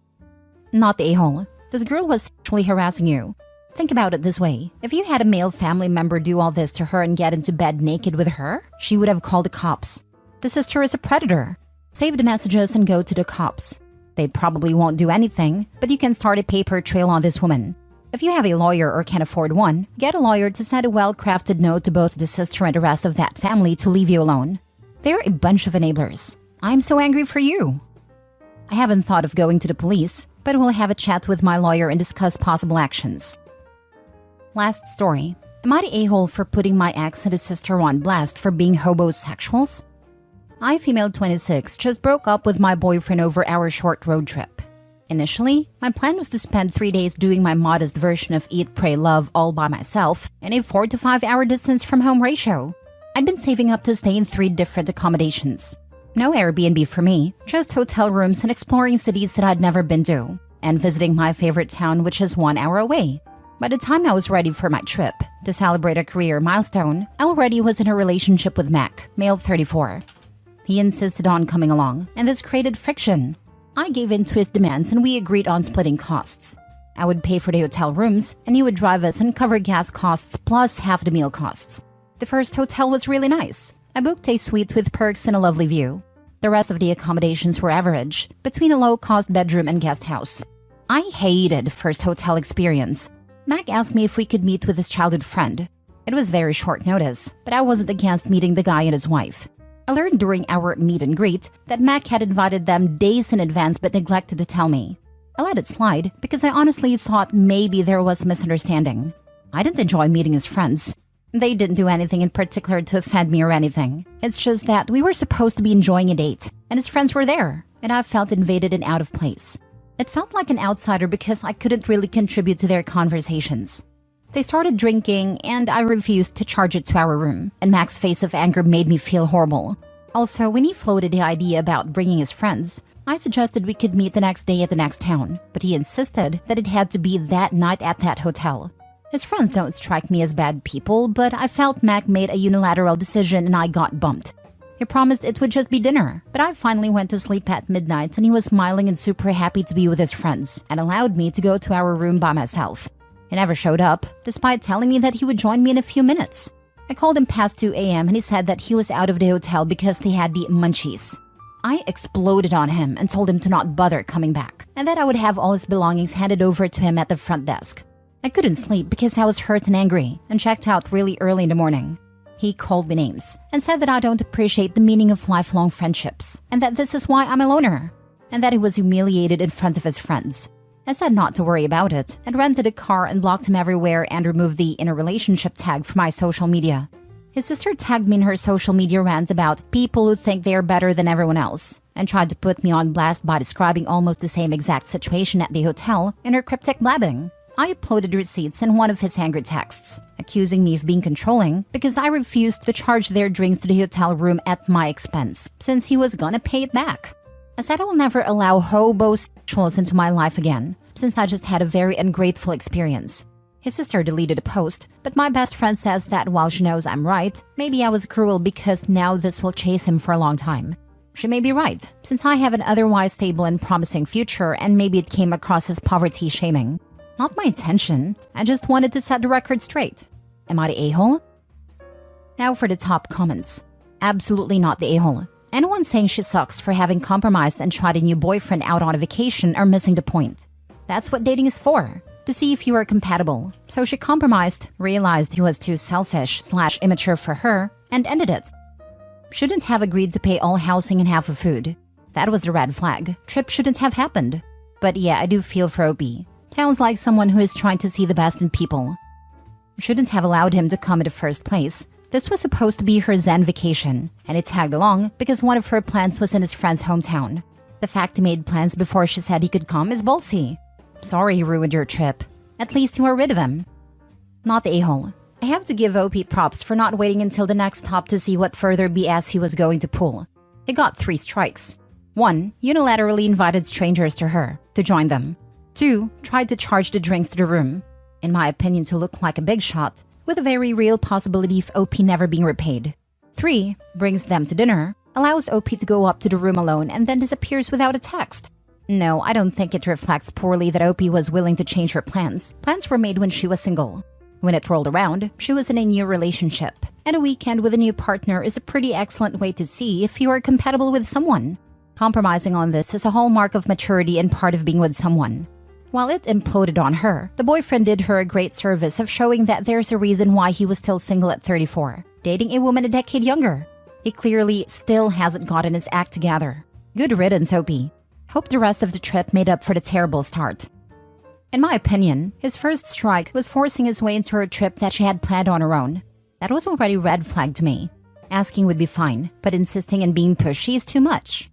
Not the a-hole. This girl was sexually harassing you. Think about it this way. If you had a male family member do all this to her and get into bed naked with her, she would have called the cops. The sister is a predator. Save the messages and go to the cops. They probably won't do anything, but you can start a paper trail on this woman. If you have a lawyer or can afford one, get a lawyer to send a well-crafted note to both the sister and the rest of that family to leave you alone. They're a bunch of enablers. I'm so angry for you. I haven't thought of going to the police, but we'll have a chat with my lawyer and discuss possible actions. Last story. Am I the a-hole for putting my ex and his sister on blast for being hobosexuals? I, female 26, just broke up with my boyfriend over our short road trip. Initially, my plan was to spend 3 days doing my modest version of Eat, Pray, Love all by myself in a 4 to 5 hour distance from home ratio. I'd been saving up to stay in 3 different accommodations. No Airbnb for me, just hotel rooms and exploring cities that I'd never been to, and visiting my favorite town, which is 1 hour away. By the time I was ready for my trip, to celebrate a career milestone, I already was in a relationship with Mac, male 34. He insisted on coming along, and this created friction. I gave in to his demands and we agreed on splitting costs. I would pay for the hotel rooms, and he would drive us and cover gas costs plus half the meal costs. The first hotel was really nice. I booked a suite with perks and a lovely view. The rest of the accommodations were average, between a low-cost bedroom and guest house. I hated the first hotel experience. Mac asked me if we could meet with his childhood friend. It was very short notice, but I wasn't against meeting the guy and his wife. I learned during our meet and greet that Mac had invited them days in advance but neglected to tell me. I let it slide because I honestly thought maybe there was a misunderstanding. I didn't enjoy meeting his friends. They didn't do anything in particular to offend me or anything. It's just that we were supposed to be enjoying a date, and his friends were there, and I felt invaded and out of place. It felt like an outsider because I couldn't really contribute to their conversations. They started drinking, and I refused to charge it to our room, and Mac's face of anger made me feel horrible. Also, when he floated the idea about bringing his friends, I suggested we could meet the next day at the next town, but he insisted that it had to be that night at that hotel. His friends don't strike me as bad people, but I felt Mac made a unilateral decision and I got bumped. He promised it would just be dinner, but I finally went to sleep at midnight and he was smiling and super happy to be with his friends and allowed me to go to our room by myself. He never showed up, despite telling me that he would join me in a few minutes. I called him past 2 a.m. and he said that he was out of the hotel because they had the munchies. I exploded on him and told him to not bother coming back, and that I would have all his belongings handed over to him at the front desk. I couldn't sleep because I was hurt and angry and checked out really early in the morning. He called me names and said that I don't appreciate the meaning of lifelong friendships and that this is why I'm a loner, and that he was humiliated in front of his friends. I said not to worry about it and rented a car and blocked him everywhere and removed the "in a relationship" tag from my social media. His sister tagged me in her social media rant about people who think they are better than everyone else and tried to put me on blast by describing almost the same exact situation at the hotel in her cryptic blabbing. I uploaded receipts in one of his angry texts, accusing me of being controlling because I refused to charge their drinks to the hotel room at my expense since he was gonna pay it back. I said I will never allow hobosexuals into my life again, since I just had a very ungrateful experience. His sister deleted a post, but my best friend says that while she knows I'm right, maybe I was cruel because now this will chase him for a long time. She may be right, since I have an otherwise stable and promising future and maybe it came across as poverty shaming. Not my intention, I just wanted to set the record straight. Am I the a-hole? Now for the top comments. Absolutely not the a-hole. Anyone saying she sucks for having compromised and tried a new boyfriend out on a vacation are missing the point. That's what dating is for, to see if you are compatible. So she compromised, realized he was too selfish/immature for her, and ended it. Shouldn't have agreed to pay all housing and half of food. That was the red flag. Trip shouldn't have happened. But yeah, I do feel for OP. Sounds like someone who is trying to see the best in people. Shouldn't have allowed him to come in the first place. This was supposed to be her Zen vacation, and he tagged along because one of her plans was in his friend's hometown. The fact he made plans before she said he could come is ballsy. Sorry he ruined your trip. At least you are rid of him. Not the a-hole. I have to give OP props for not waiting until the next stop to see what further BS he was going to pull. He got 3 strikes. 1. Unilaterally invited strangers to her to join them. 2. Tried to charge the drinks to the room. In my opinion, to look like a big shot, with a very real possibility of OP never being repaid. 3. Brings them to dinner, allows OP to go up to the room alone, and then disappears without a text. No, I don't think it reflects poorly that OP was willing to change her plans. Plans were made when she was single. When it rolled around, she was in a new relationship, and a weekend with a new partner is a pretty excellent way to see if you are compatible with someone. Compromising on this is a hallmark of maturity and part of being with someone. While it imploded on her, the boyfriend did her a great service of showing that there's a reason why he was still single at 34, dating a woman a decade younger. He clearly still hasn't gotten his act together. Good riddance, OP. Hope the rest of the trip made up for the terrible start. In my opinion, his first strike was forcing his way into her trip that she had planned on her own. That was already red flag to me. Asking would be fine, but insisting and being pushy is too much.